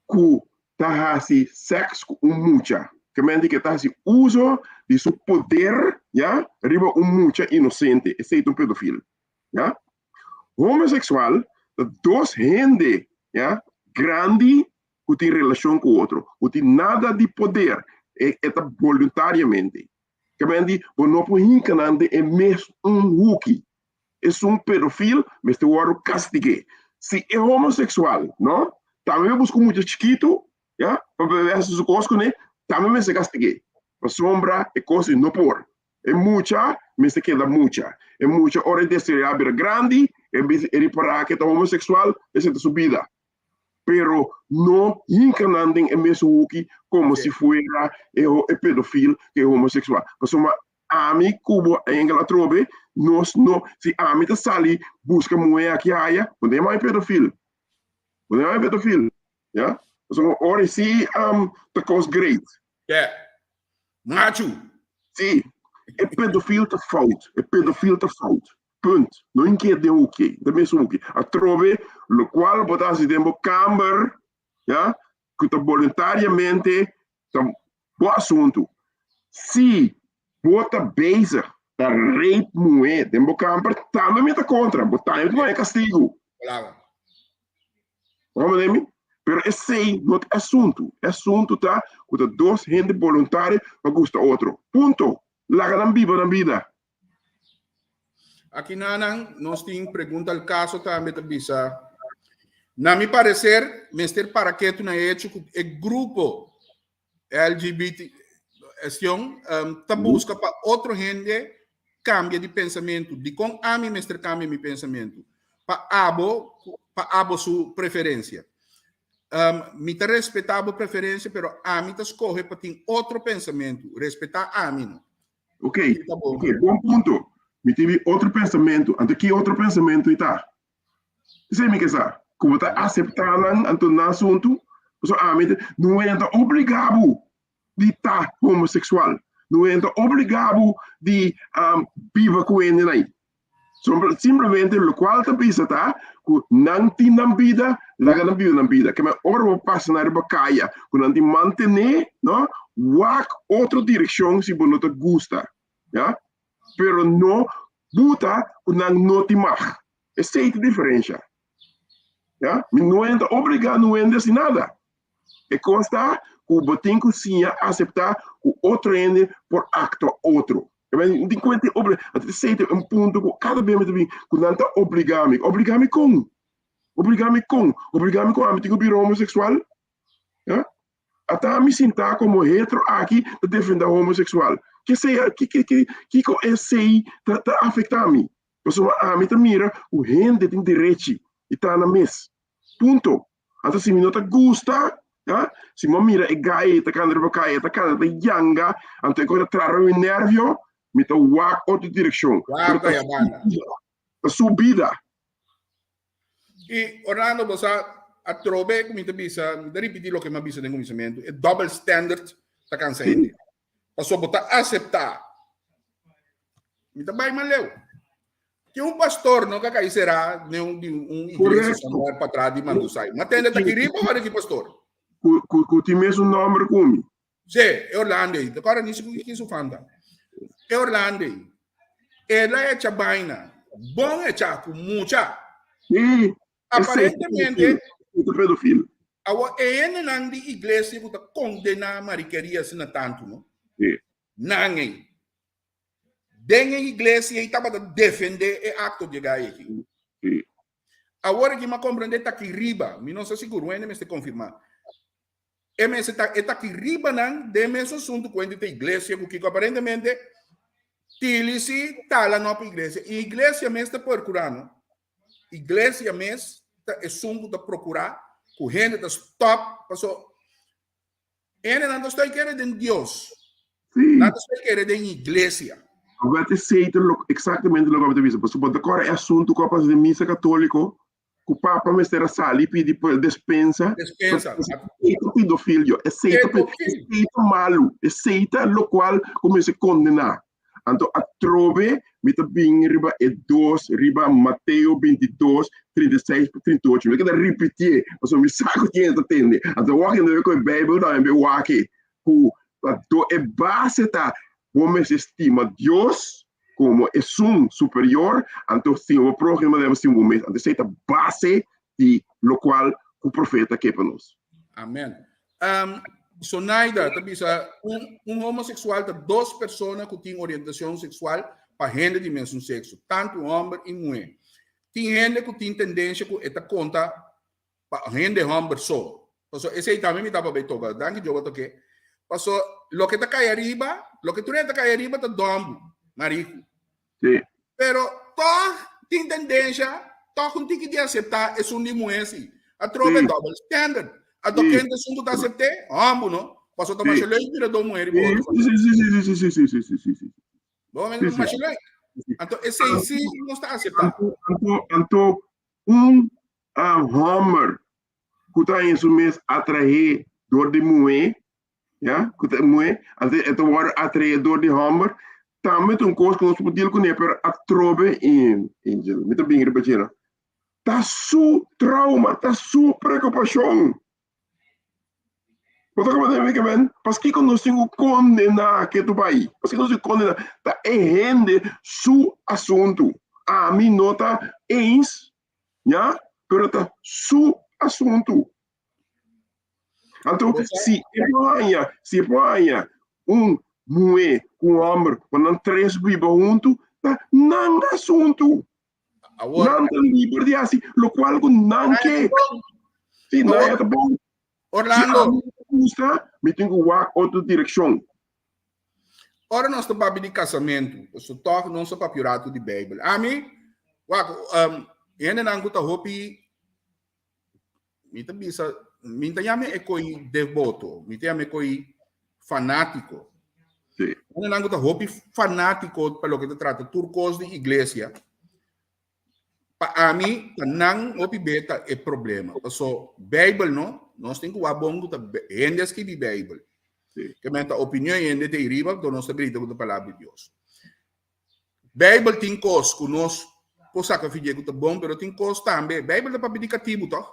que tá assim sexo com mucha. Que mente que tá assim uso de seu poder, já, riba mucha inocente. Esse é um pedofil, já. Homossexual, tá dois gente, já, grande que tem relação com o outro, que tem nada de poder, é voluntariamente. Que mente, o não pode encanando é mesmo rookie. É pedofilo, mas te vou castigar. Se é homossexual, não? Também busco muito chiquito, já? Para beber essas coisas, né? Também me se castigue. A sombra é coisa não por. É muita, mas se queda muita. É muita hora de ser grande, é reparar que é homossexual, é sua subida. Pero não encanando é mesmo rookie como se fosse pedofilo que é homossexual. Mas uma ami cubo em Inglaterra, nós não, se ami tá sali busca mulher aqui aia, onde é mais pedofilo, já? So ora se the cause great. Yeah. Macho. Sim, é pedofilo tá fault, Punt. Não inquieta o que, da mesmo o que. A trove, o qual botar se tempo camber, já? Que tá voluntariamente tá bom assunto. Se bota beiza da rape mulher, tempo camper, também me tá contra, botar não é castigo. Claro. Vamos ver? Pero esse não é assunto. Assunto tá com dois gente voluntária para gostar outro. Ponto. Larga na vida. Aqui nanang, nós temos pergunta ao caso também da visa. Na meu parecer, Mr. Paraqueto na hecho é grupo LGBT tá busca para outro gente cambia de pensamento, de com a mim Mr. cambia meu pensamento, para abo sua preferência. Me tá respeitar a preferência, pero a mim tá escolhe para ter outro pensamento, respeitar a mim. Ok, bom ponto. Me tive outro pensamento, ante que outro pensamento está. Você me quer saber? Como está aceitando ante o assunto, não é obrigado de estar homossexual, não é obrigado de viver com ele aí. Simplesmente o qual está pensando que não tem na vida, lá na vida, que é hora passa na bacaia, que não tem manter, não, outra direção se você não te gosta, já? Pero não buta não te mag. Essa é a diferença. Ja? Não é obrigado, não é assim nada. É consta que o botem cozinha aceitar o outro ende por acto outro. Não tem como ter obrigado. Esse é um ponto que cada vez mais que não está obrigado. Obrigado com a mim tem que homossexual. Ja? Até me sentar como hetero aqui para defender o homossexual. Que esse tá afeta a mim. A mim mira o gente tem direito e está na mesa. Ponto. Então se me não gosta, ja? Se me mira é gay, tá candre bacaia, tá candre yanga, então eu trago o nervio, me tá outra direção. Claro, a subida. E Orlando basa a trobe como bisa, da repetir lo que me bisa ng conhecimento, é double standard ta kansa hindi. Paso bota aceitar. Mita bay maleu. Que um pastor não cai será nenhum igreja samar para trás de mandusai. Matenda ta kiriba para que pastor. Ku ti mesmo nome como? Sim, é Orlando. Agora nisso que isso fanda. É Orlando. Ela é chabaina. Bom é chaco mucha. Sim. Aparentemente, o pedofilo. Awa ene nang di iglesia ko ta condena mariqueria sina tanto, no? Sim. Nangue. Dengue iglesia e tava defender e acto de gai aqui. Sim. Agora que ma compreender tá aqui riba, mi não sei seguro, ene me se confirmar. MS tá aqui riba nang de meso assunto com a iglesia que aparentemente tilisi tala no iglesia. E iglesia mes está procurando. Iglesia mes é assunto da procurar, com gente da stop, passou. Ene não está querendo de Deus. Sim. Não está querendo de iglesia. Agora te aceita exatamente o que eu disse. Porque agora é assunto com a de missa católico, que o Papa me será sali pedi dispensa. Dispensa. Aceita pedofilio, aceita malo, aceita o qual começa a condenar. Então, a trove, me está bem riba é 2, riba Mateus 22, 36, 38. Eu quero repetir, mas eu me saco de entender. Então, o que eu com a Bíblia, não é o que é base da como se estima Deus como é um superior, então sim, o próximo deve ser um momento, então aceita base de lo qual o profeta quer para nós. Amém. So naida, tabisa homossexual, duas pessoas que têm orientação sexual para gente de mesmo sexo, tanto homem e mulher. Tem gente que tem tendência que esta conta para gente homem só. Então, esse aí também me dá para ver toca. Danke jogo toque. Paso lo que está cai arriba, lo que tu está cai arriba está dombo, marico. Sim. Pero to tem tendência, to com tem que aceitar é um de mulher assim. A troca é double standard. A do que ainda assunto tá aceitar, ambos, não? Passou tomar chile vira do mulher e Sim. Bom, mas tomar chile. Então esse aí sim não está aceitando. Então Homer que está em seu mês atrair dor de mulher, já? Que tá mulher, então atrair dor de Homer. Também tem coisa que nós podemos conhecer, mas a trobe em Angel, me tá bem repetindo. Tá su trauma, tá su preocupação. Porque nós temos que condenar aquele país. Porque nós temos que condenar. Está errando su assunto. A mim não está ens, já? Mas está su assunto. Então, se põe mulher com homem, quando três vivem juntos, tá não é assunto. Não é livre de assim, o qual não quer. Sim, não é bom. Orlando, me tenho que ir outra direção. ora nós estamos de casamento, eu sou toque não sou papirato de Bíblia. A mim, ainda não gusta hopi, me também me chama é coi devoto, me chama é coi fanático. Sim. Ainda não gusta hopi fanático para o que se trata turcos de igreja. Para mim, não hopi beta é problema. So Bíblia não nós temos que abongo da ainda que de Bíblia. Que menta opinião ainda de riba do nosso grito com a palavra de Deus. Bíblia tem coisas que nós coisa que fizemos que bom, mas tem coisas também. Bíblia é para predicativo, tá?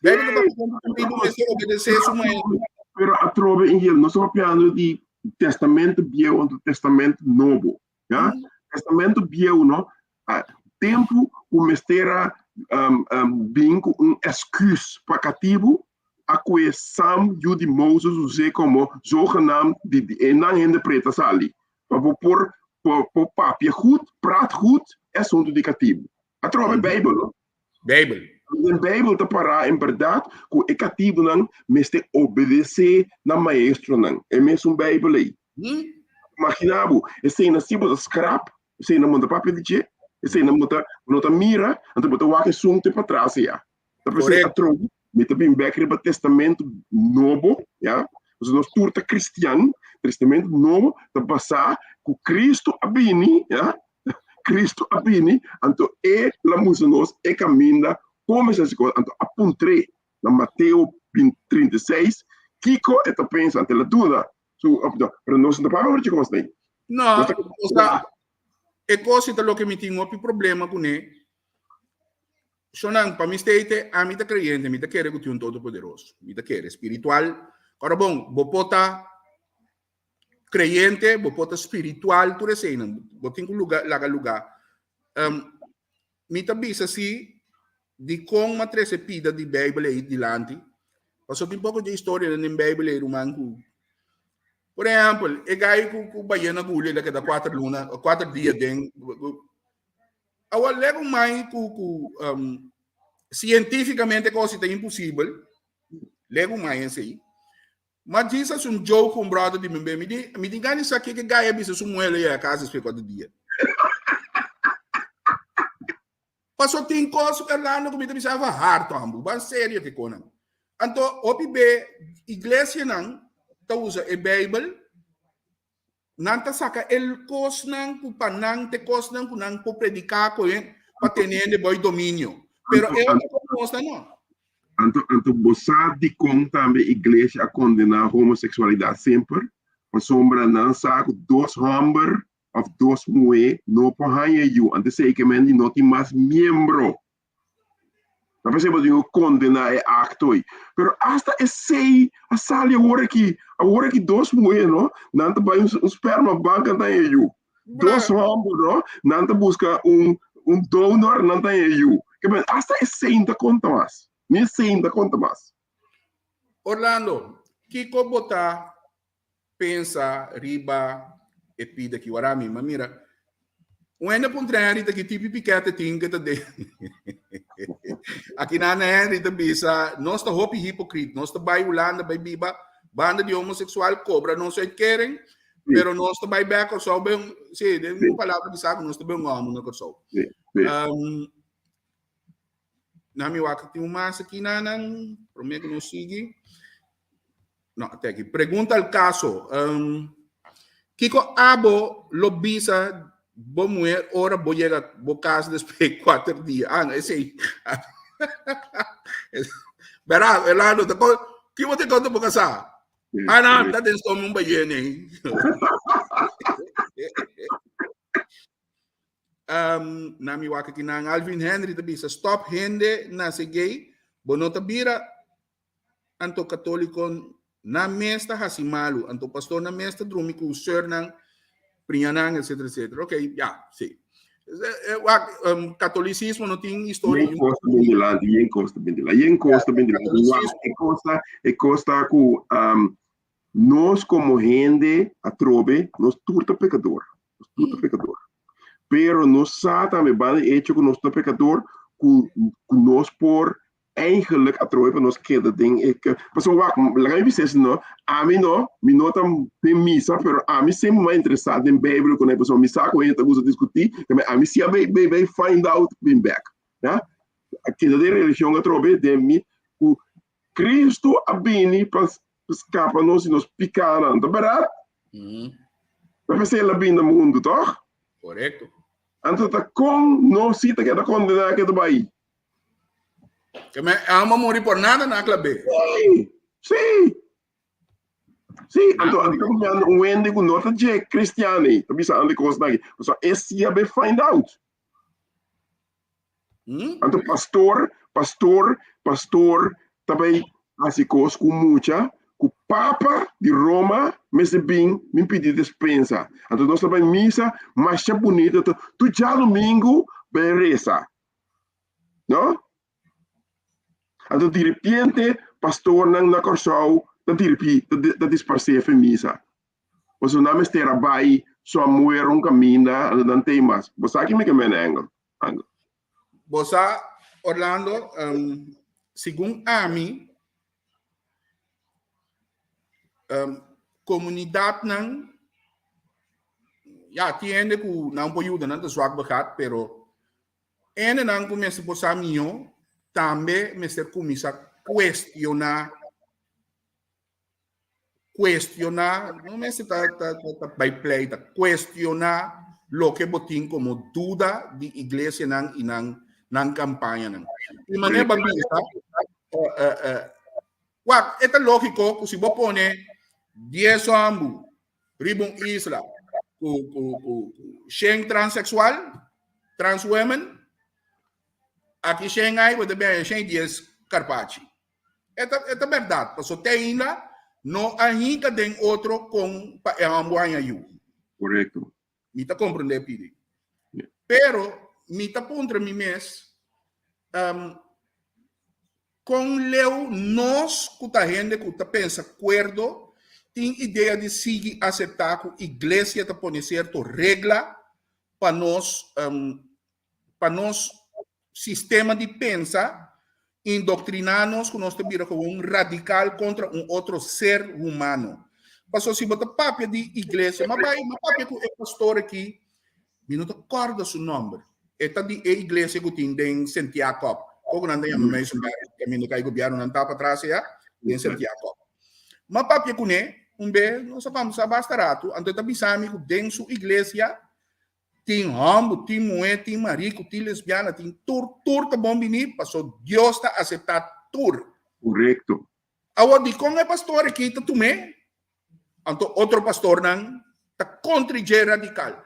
Bíblia é para predicativo, mas se obedecer isso mesmo. Pero a trove em nós estamos falando de Testamento Velho e Testamento Novo, já? Testamento Velho, não? Tempo o mestera bingo excuse para cativo a que Sam de Moses usou como zogenaamd de não ainda preta sali. Por papia goed, praat goed, é assunto de cativo. A trova é Bíblia, não? Bíblia. A Bíblia está para em verdade que o cativo não meste obedecer na maestro não. É mesmo Bíblia aí. Imaginava, esse nascido de scrap, esse não manda papel de che, esse não manda mira, então botar o assunto para trás já. Então você a trova me também back para Testamento Novo, já? Nós turta cristiano, Testamento Novo, para passar com Cristo abini, já? Cristo abini, então é la música nós é caminha começa a coisa, então apontrei na Mateus 36, Kiko está pensando, ela tudo, pero nós não podemos ver como está aí. Não, o sea, é coisa que me tem um problema com ele. Para mim, a mim está creyente, a mim está querendo que um todo-poderoso, a mim está querendo espiritual. Agora, bom, vou botar creyente, vou botar espiritual, tudo assim, vou ter um lugar. Me está vista assim, de como uma trecepida de Bíblia aí delante. Passou um pouco de história na Bíblia aí, romano. Por exemplo, é gai com baiana gulha, ele que dá 4 dias dentro. Agora, lego mais cientificamente coisa é impossível. Lego mais assim. Mas isso é um joke com brother de mim. Me diga isso aqui que gai é bisa sumuelo aí a casa se 4 dias. Passou tem coisa que lá no comida bisa va hard tambo, ban sério que conan. Então, OPB igreja não tá usa a Bíblia. Nanta saca el cos nang kupanang te cos nang kunang po predicar ko yun patenende boy domínio. Pero é o que mostra não. Então você de como também a igreja a condenar a homossexualidade sempre, a sombra não sabe 2 homens ou 2 mulheres não podem ir, antes sei que não tem mais membro. Não vai ser que condenar é acto aí. Pero hasta esse a sala agora que 2 mulheres, não? Não vai esperma banca da EU. 2 homens, não? Não busca donor não da EU. Hasta esse ainda conta mais. Nesse ainda conta mais. Orlando, Kiko botar pensa riba e pida que o arami, mas mira, ainda por trás que tipo piquete tem que te de. Aqui na Rita bisa, nós tá hopi hipocrita, nós tá vai Holanda, vai biba, banda de homossexual cobra, não sei querem, pero nós tá vai back só bem, sim, de uma palavra de sabe, nós tá bem amo no corso. Na minha waka tem mais aqui na prometo que não sigue. Não, até aqui. Pergunta ao caso. Kiko abo lobisa bo mulher ora bo llega bo casa después de 4 dias. Esse aí. Verá, Elano, que você conta por casar? Não, tá dentro de um baiano aí. Na mi waka kinang Alvin Henry tabi sa stop hende na si gay bono tabira anto katoliko na mesta hasimalu anto pastor na mesta drumi ku sir ng prinyanang etc. Okay, yeah, see. Catolicismo não tem história. Em Costa Bendilá. É costa com nós como gente a trobe, nós tudo pecador. Pero nós também vamos hecho com nosso pecador, com nós por eigenlijk a trobe para nós queda tem que passou lá me disse não a mim não tem missa pero a mim sempre mais interessado em Bíblia quando a pessoa missa com ele usa discutir a mim se vai find out been back né aqui da religião a trobe de mim o Cristo abini para escapar nós e nos picar não tá verdade para ser lá bem no mundo toch correto então tá com não cita que tá condenado que tá aí que me ama morir por nada na clave. Sim. Então um ende com nota de cristiano, tu bisa ande coisa daqui. Só esse ia be find out. Então pastor também assim coisa com muita, com papa de Roma, mas bem me pedir dispensa. Então nós também missa mais bonita, tu já domingo bereza. Não? Então, de repente, pastor na corção, da disparcer a missa. Mas o nome é Rabai, só mulher caminha, não tem mais. Você aqui me caminha, Você, Orlando, segundo a mim, comunidade não, já tem que não pode ajudar, não é só que pero ainda não começa por saminho. Também me começa a questionar, não me está by play, questionar o que botin como dúvida de igreja e na campanha. Y manera babisa, wak, ito lógico, kung si bo pone 10 ambu, ribong isla, siyang transexual, trans women, aqui siyang ay, wala ba, siyang 10 Carpacci. Ito verdade, paso teina, no ahinka den outro com paemambuanya yu. Correcto. Mita compreender, pidi. Pero, mita puntra mi mes, com leu nós, kuta gente, kuta pensa, acordo, tem ideia de seguir aceitar que a igreja está pondo certo regra para nós sistema de pensa, indoctrinar-nos que nós temos como um radical contra um outro ser humano. Passou se bota papia de igreja, mas papia que é pastor aqui, minuto acorda seu nome. Esta de igreja que tem em Santiago. Ou quando andamos mais um caminho que o governo não está para trás, em Santiago. Mas papia que nós sabemos que bastarato, então está bisami que dentro sua igreja tem homem, tem mulher, tem marido, tem lesbiana, tem tur tá bom menino, passou Deus está aceitar tur. Correcto. Agora, de como é pastor aqui, tá também, então outro pastor não tá contra a radical.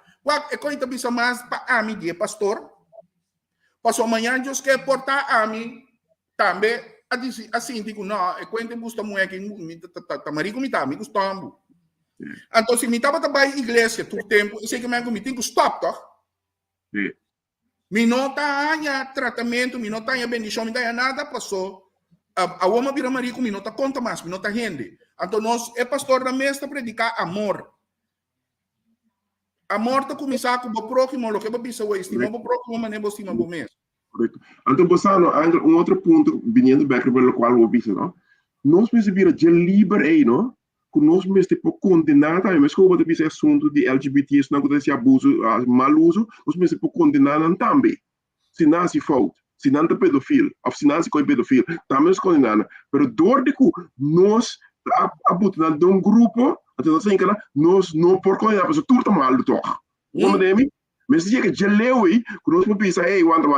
É coisa bisa mais para a mim de pastor, passou amanhã Deus quer portar a mim também, assim, digo, não, é coisa que gusta mulher que tá marido me tá, me gostando. Então, se me estava trabalhando em igreja todo tempo, eu sei que me tem que stop, tá? Sim. Me não tá tratamento, me não tá bendição, me não nada, passou. A uma vira marico, me não tá conta mais, me não tá rende. Então, nós, é pastor da mesa, predicar amor. Amor tá começar com o próximo, o que vai pensar, o estima, o próximo, mas não estima o mês. Correto. Então, Bossano, um outro ponto, vindo back pelo qual eu vi, não? Nós precisamos de livre aí, não? Que nós mesmo condenar também, mas como esse assunto de LGBT, se não acontece abuso, mal uso, nós mesmo condenar também. Se não se falta, se não é pedofilo, ou se não se é pedofilo, também nós condenar. Mas dor de que nós abutamos de grupo, nós não por condenar, mas tudo está mal do toque. Como demi? Mas se é que já leu aí, que nós pensamos, ei, wanda.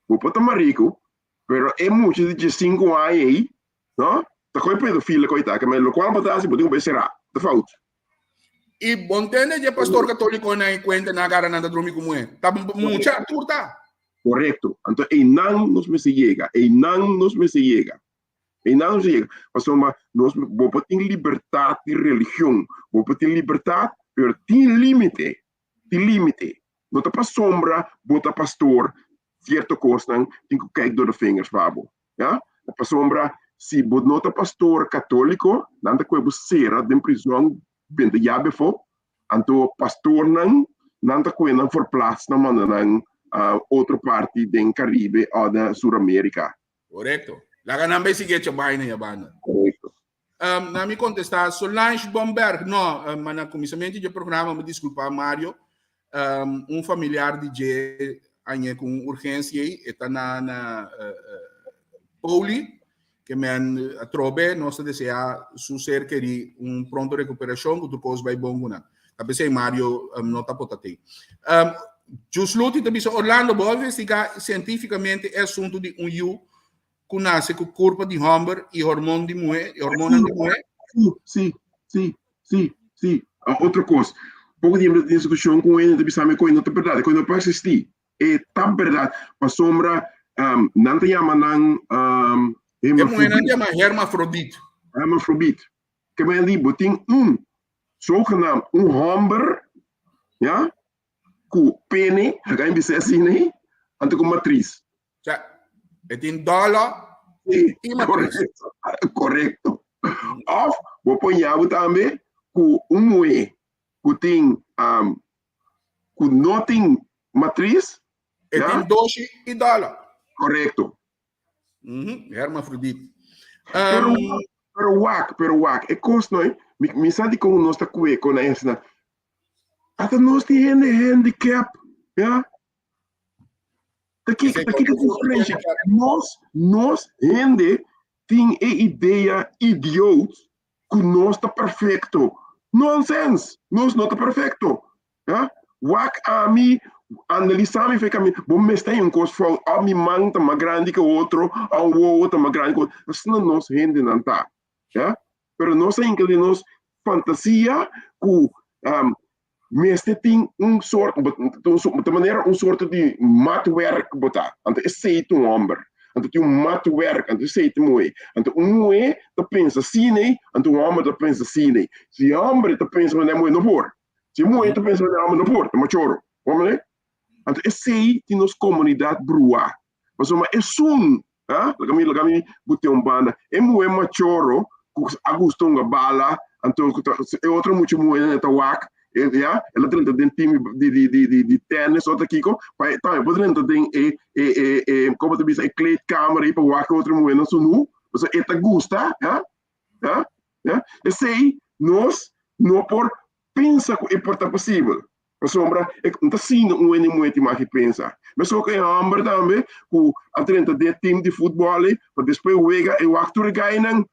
O poto marico, pero é muito de 5 anos aí, não? Tá com pedofilo, coitado, mas o qual botar se pode será, de falta. E bom entende de pastor católico na conta na cara nada dormir como é. Tá muita turta. Correto. Então, e não nos me se chega. Pastor, mas nós vamos ter liberdade de religião, vamos ter liberdade, mas tem limite. Não tá para sombra, bota pastor, certa coisa, tem que cair door de vingers, babo. Ja? Para sombra, se você não é pastor católico, não é que você será de prisão, bem de jabe fo, então pastor não é que não for plaats na mana outra parte do Caribe ou da Sul-América. Correto. Laga nang sige chabay na yabana. Correto. Na me contestar, Solange Bomberg, não, mas comissamento de programa, me desculpa, Mário, familiar de J, com urgência, está na Poli, que me trove, nós deseja su ser querido pronto recuperação, que tu pode vai bom guna. Tapos Mário não está potati. Justamente também Orlando vai investigar cientificamente o assunto de U que nasce com corpo de homem e hormônio de mulher, Sim. Outra coisa, pouco de discussão com ele, também sabe que não é verdade, que não pode existir. É tão verdade, mas sombra não tem hermafrodite. Hermafrodite. Que men die tem zogenaamd homem, ja, com pene, ga je besessen nee, en com matriz. Ja, het in dollar e matriz. Correto. Of, vou pôr também com mulher, que tem, que não tem matriz, het in doosje e dollar. Correto. Hermafrodite. Pero wak, é coisa, não é? Me sabe como nós está com essa, até nós temos handicap, ja? Daqui diferença. Nós gente tem a ideia idiota que nós está perfeito. Nonsense. Nós não está perfeito. Ja? Wak a mim analisar e ficar, bom, mas tem um coisa, a minha mãe tá mais grande que o outro, a outra tá mais grande que o outro. Isso não nos rende, não tá. Ja? Pero nós temos que nos fantasia que mas tem sorte, de maneira, sorte de matwerk botar. Então, esse é um homem. Então, tem matwerk, então, esse é moe. Então, moe, tá pensa assim, então, homem, tá pensa assim. Se homem, tá pensa, não é moe, não por. Se moe, tá pensa, não é homem, não por, tá machoro. Vamos ver? Então, esse é nossa comunidade brua. Mas, é kami botei banda, é moe machoro, Augusto uma bala, então, é outro muito moe, né, tá wak. Ja, ela tem um time de tênis ou daqui com, mas também pode ter como tu diz, kleedkamer aí para o outro moe não sunu, você eta gusta, esse aí nós não por pensa que é porta possível, a sombra é não tá sim um moe que mais pensa, mas só que é hambre também, que a trenta de time de futebol aí, para depois jogar e o actor ganham,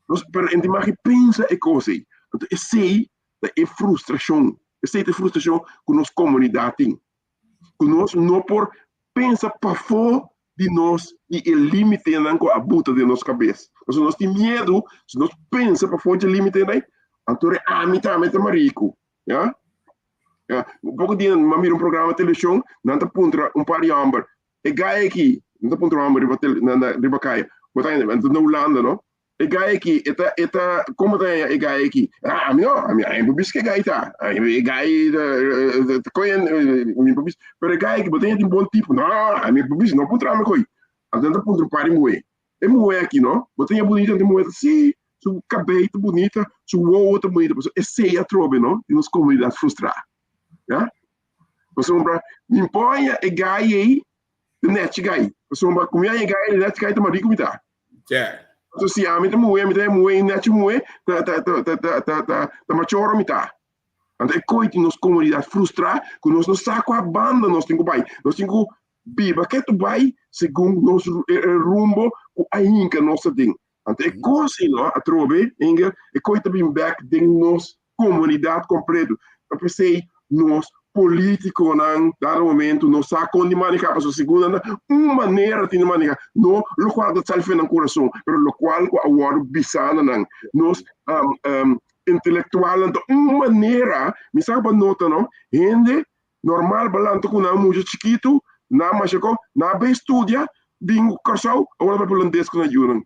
mas para gente mais pensa é coisa, então esse aí é frustração. Essa é a frustração que nossa comunidade tem. Que nós não por pensa para fora de nós e o limite não com a buta de nossa cabeça. Se nós temos medo, se nós pensa para fora do limite, então a mim também é marico. Ja? Um pouco de eu miro programa de televisão, não está puntra par de amber. E gai aqui, não está puntra amber de bacaia. Na Holanda, não? E gai aqui, como tem e gai aqui? A minha é bobis que gai tá. E gai coen bobis, pero gai aqui, botem de bom tipo. Não, a minha bobis não puntra me coi. A tenta puntra par de moe. É moe aqui, não? Botem a bonita de moe assim, su cabelo bonita, su outra bonita, esse é a trobe, não? E nos comunidades frustrar. Ja? Você me põe e gai aí, de net gai. Você vai comer e gai, net gai, tá marico me tá. So si ami te moe net moe ta machoro mita. Ante coiti nos comunidade frustrar, que nós não saco a banda nós temos bai. Nós temos biba que tu bai segundo nosso rumbo o ainda nossa ding. Ante coisa não a trobe inga e coita bem back ding nos comunidade completo. Eu pensei nós político não dado momento não saco de manejar para segunda uma maneira de manejar não lo qual da salve no coração pero lo qual o award bisana não nós intelectual então uma maneira me sabe nota não gente normal balanto com um muito chiquito na machaco na bem estudia bingo casal ou para holandês com ajuda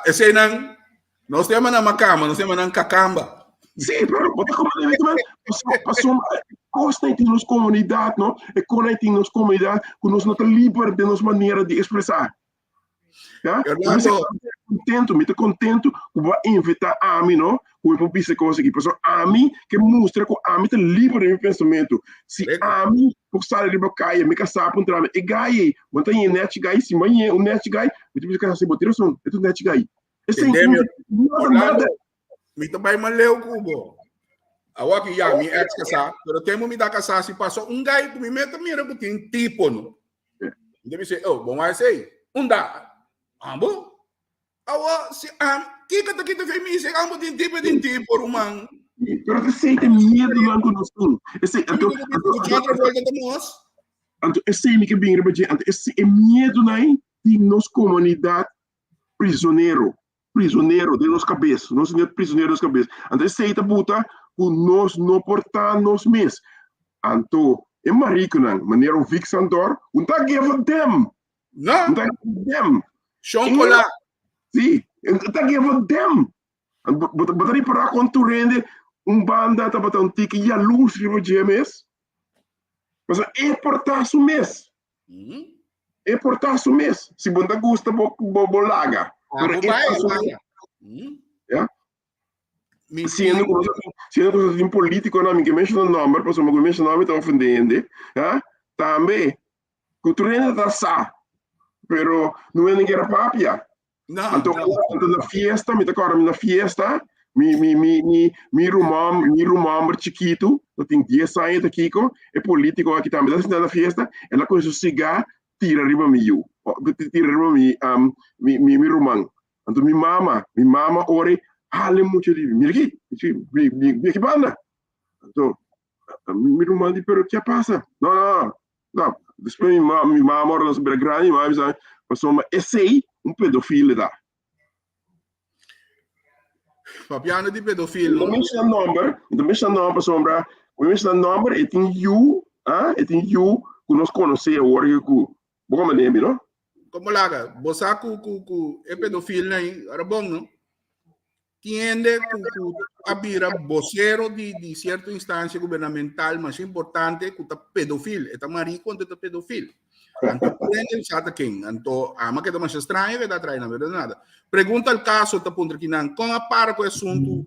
esse não nós temos na macama nós temos na cacamba. Sim, pero passou costa em nossa comunidade, não? É quando em nossa comunidade que nós não estamos livres de nossa maneira de expressar. Ja? Me contento que vai invitar a mim, não? Que eu vou coisa aqui, pessoal, a mim que mostra que a mim está livre de meu pensamento. Se a mim por sair de bacaia, me casar para entrar, e gai, monta em net gai, se manhã o net gai, me tive que casar sem botar som, é tudo net gai. Esse é nada. Me também maleu cubo. Awa que já me ex casar, pero temo me dar casar se passou gai que me meta mira botin tipo no. Deve ser, oh, bom vai ser. Da. Ambo. Awa se que kita feminista, ambo tin tipo rumang. Pero esse tem medo não conosco. Esse esse me que bem rebadia, esse é medo não de nos comunidade prisioneiro de nossa cabeça, nós somos prisioneiros da cabeça. Então, esse aí buta que nós não portar nós mesmos. Então, é marico, não? Maneira um fixador, não está give them. Não está give them. Chocolate. Sim, não está give them. Botaria para quando tu rende banda, tá botando tique e a luz de GMS. Mas é portar o mês. É portar o mês. Se você gosta, bolaga. Sendo coisa de político, não me mexe no nome, porque me mexe no nome está ofendendo, também, cultura da sa, pero não é ninguém papia. Então na fiesta, me toca na fiesta, mi rumam chiquito, tem 10 anos aqui, é político aqui também, na fiesta, ela começou a cigar, tira riba mi rumang. Então mi mama ore hale muito de mira aqui banda. Então Mi rumandi, pero ¿qué pasa? No. Después mi mamá mora na Belgrano, mi mamá passou esse um pedofilo da. Papiano di pedofilo. Então me chama para sombra, me chama number, e tem you que nós conhecemos agora que bom lembra, não? Como laga, bosa ku é pedofilo aí, era bom, não? Tiende ku abira vocero de certa instância governamental, mas importante que tá pedofilo, é marico quando tá pedofilo. Então, prende o quem, então, ama que tá mais estranho, que tá atrás, na verdade, nada. Pergunta o caso, tá pondo aqui, não, com a para com o assunto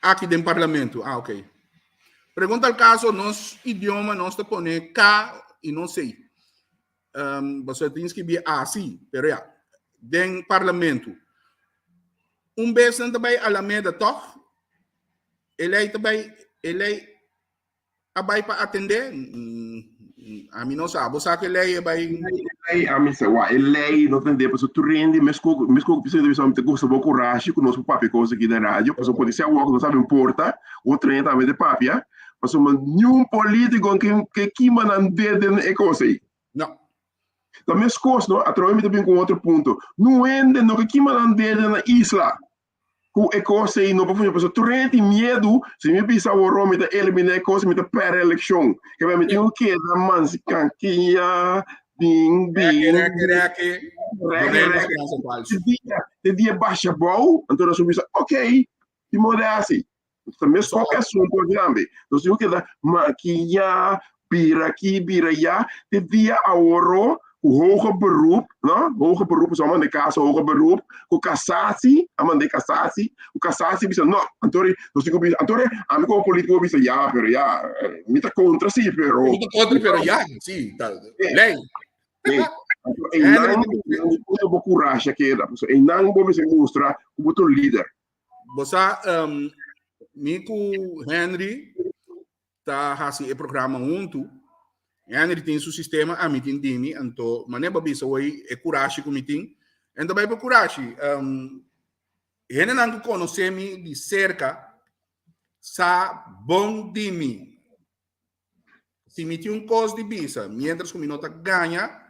aqui dentro do parlamento. Ah, ok. Pergunta o caso, nosso idioma, nós tá pondo cá e não sei. Você tem que ver assim, pero já, dentro do parlamento. Vez não também Alameda, toch? Ele também, vai para atender. A mim não sabe, você que ele vai. A mim se wa, ele não tem tempo, tu rende, mas que precisa de visão, te gosta de coragem, que nós papi coisa aqui da rádio, porque pode ser algo que não sabe importa, o trem também de papi, mas nenhum político que mandam dedo é coisa aí. Não. Também as coisas, não, através também com outro ponto, não ende no que mandam dedo na isla. É coisa aí, não pode fazer, tu rende medo, se me pisa o Rome de eliminar coisa, me da per-eleição, que vai me ter o que da mansicanquia, ding. De dia baixa bom, então nós vamos ok, de moda assim. Também só que assunto grande. Nós temos que dar maquia, bira aqui, bira já, de dia ahorro, o hoger beroep, não? Hoger beroep is allemaal de caso, hoger beroep, o cassatie, allemaal de cassatie, o cassatie bisa não, Antônio, nós temos que Antônio, amigo político bisa ja, pero ja, me tá contra sim, pero me tá contra, pero ja, sim, tá. Lei. E não vou coragem que dá, e não vou se mostrar como tu líder. Você Mico Henry tá assim o programa junto. Henry tem seu sistema, a mim tem dimi, então, maneba bisa oi é coragem com mitim. Então vai para coragem. Henry não conhece-me de cerca, sa bom dimi. Se me tem coisa de bisa, mientras que minota ganha,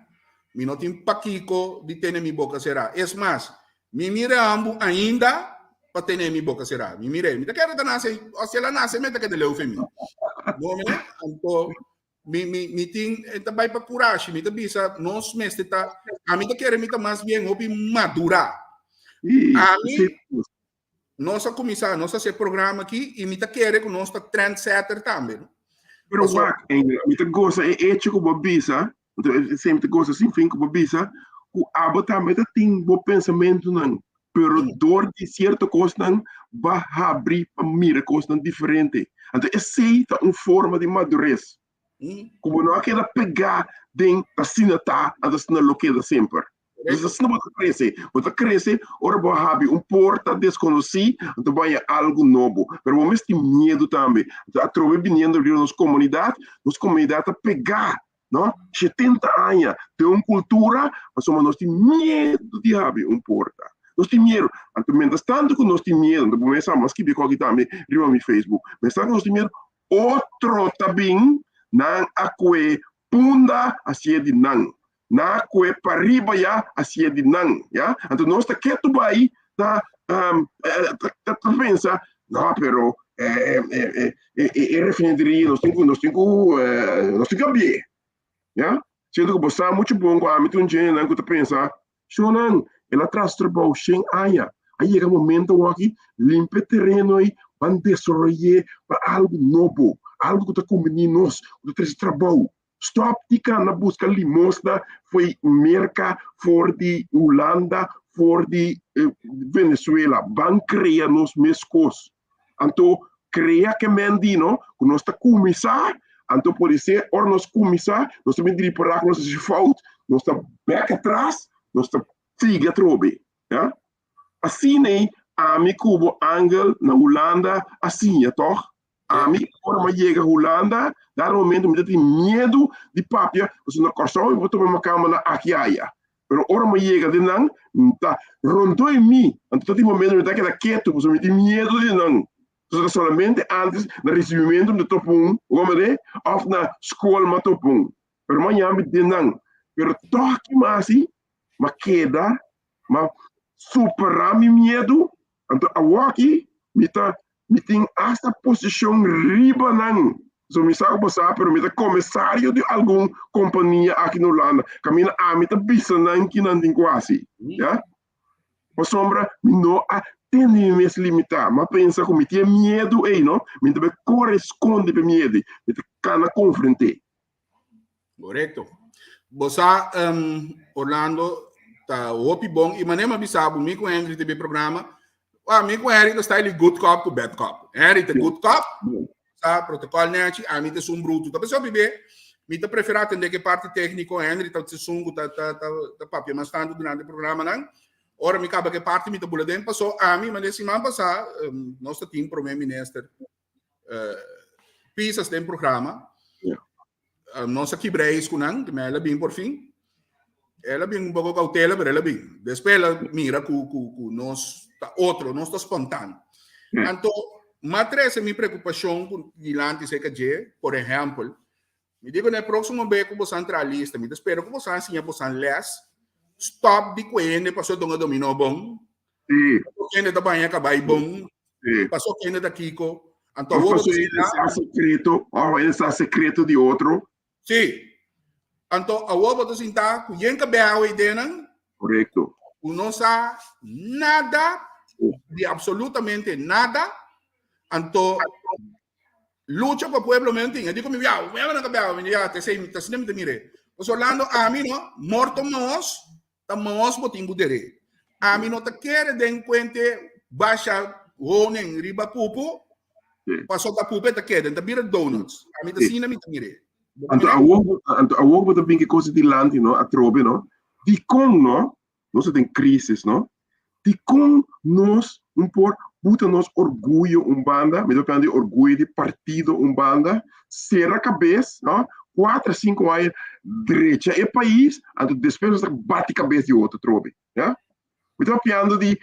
minota paquico de ter minha boca será. É mais, me miramos ainda para ter minha boca será. Me mirei, me quero nascer, se ela nasce, me quero ler o feminino. Então, me tem também para coragem, me bisa, nós mesmo tá, a mim quero me mais bem opi madurar. A mim nossa comissão, nossa esse programa aqui e me quero que nós tá trendsetter também. Pero wak, me gosta é ético para bisa, sempre gosta assim, fim para bisa, o abo também tem bom pensamento não, pero dor de certa coisa não vai abrir para mira coisa não diferente. Então esse é uma forma de madurez. Como não quer pegar dentro da sinata, a da sinata loqueda sempre. Então, se não você cresce, ora vai haver porta desconhecida, então vai algo novo. Pero vamos ter medo também. Então, através vindo de nossa comunidade a pegar, não? 70 anos de uma cultura, mas nós temos medo de haver porta. Nós temos medo. Então, mientras tanto que nós temos medo, então, começamos a escrever aqui também, no meu Facebook, mas nós temos medo, outro também, não acue punda assim de não acue para riba já assim de não, já então nós tá quieto aí tá pensa não pero refinaria nós temos que abrir, já sendo que você muito bom com a mim um dia não que tu pensa não ela traz trabalho sem aia aí chega momento aqui limpa terreno aí van desenvolver para algo novo, algo que está com meninos, que está trabalho. Stop tica na busca limosna, foi merca, for de Holanda, for de Venezuela, van criar nos mescos. Então, cria que mendino, que nós está começar, então pode ser, ou nós começar, nós também dirigir para nós se falta, nós está back atrás, nós está figa trobe, ja? Assim, né? A mim cubo Angel na Holanda assim, toch? A mim quando chega a Holanda, dá momento me tem medo de papia, você na corção eu vou tomar uma cama aqui aia. Pero ora me chega de não, tá rondou em mim, então tem momento me dá aquela quieto, você me tem medo de não. Solamente antes no recebimento do topum, ou na escola ma topum. Pero manhã me denang. Pero toque mais ma queda, ma superar mi medo. Então a aqui me tem essa posição riba nang. So me sabe passar, pero me comissário de alguma companhia aqui no Holanda. Camina a me tá bisando que não tem quase, já? Por sombra, me não tem me limitar, mas pensa como me tem medo aí, não? Me também corresponde para medo, me tá cana confrontar. Correto. Você, Orlando, tá opi bom e maneira bisabo, me com Henry TV programa. Me com Henry está ele good cop to bad cop. Henry the good cop. Tá protocolo né, a mim tá um bruto. Tá pessoal bebê, me tá preferir atender que parte técnico Henry tá se sungo tá papel mas tanto durante o programa não. Ora me acaba que parte me tá boletim passou a mim, mas esse semana passar nosso time primeiro-ministro pisas tem programa. Nossa quebreis com não, que me ela bem por fim. Ela bem um pouco cautela, mas ela bem. Depois ela mira com nós tá outro, nós tá espontâneo. Então mas minha preocupação com dilante se que por exemplo, me digo no próximo vez que você centralista, me espero que você ensine você less, stop de coende passou donga dominó bom, coende da banha acabai bom, passou coende da Kiko, então vou esse secreto de outro. Sim, então a outra do sinta, coende que bem a ideia, correto, não sabe nada, de absolutamente nada. Então, lucha para o pueblo mentinho. Digo, me viau, me van a cambiar, me ya, te sei, te mire. Pues Orlando, a mí no, morto mos, estamos botín budere. A mí no te quiere den cuenta, baixa, honen, riba pupo, pasó da pupa, te queden, te mire donuts. A mí te sina, me te mire. Então, a outra também que coisa de lante, não? A trobe, não? De com, não? Nós tem crises, não? De com nós, por puta nós orgulho banda, me dá de orgulho de partido banda, será cabeça, não? 4, 5 anos, direita é país, então depois nós bate cabeça de outro, trobe, já? Me dá piando de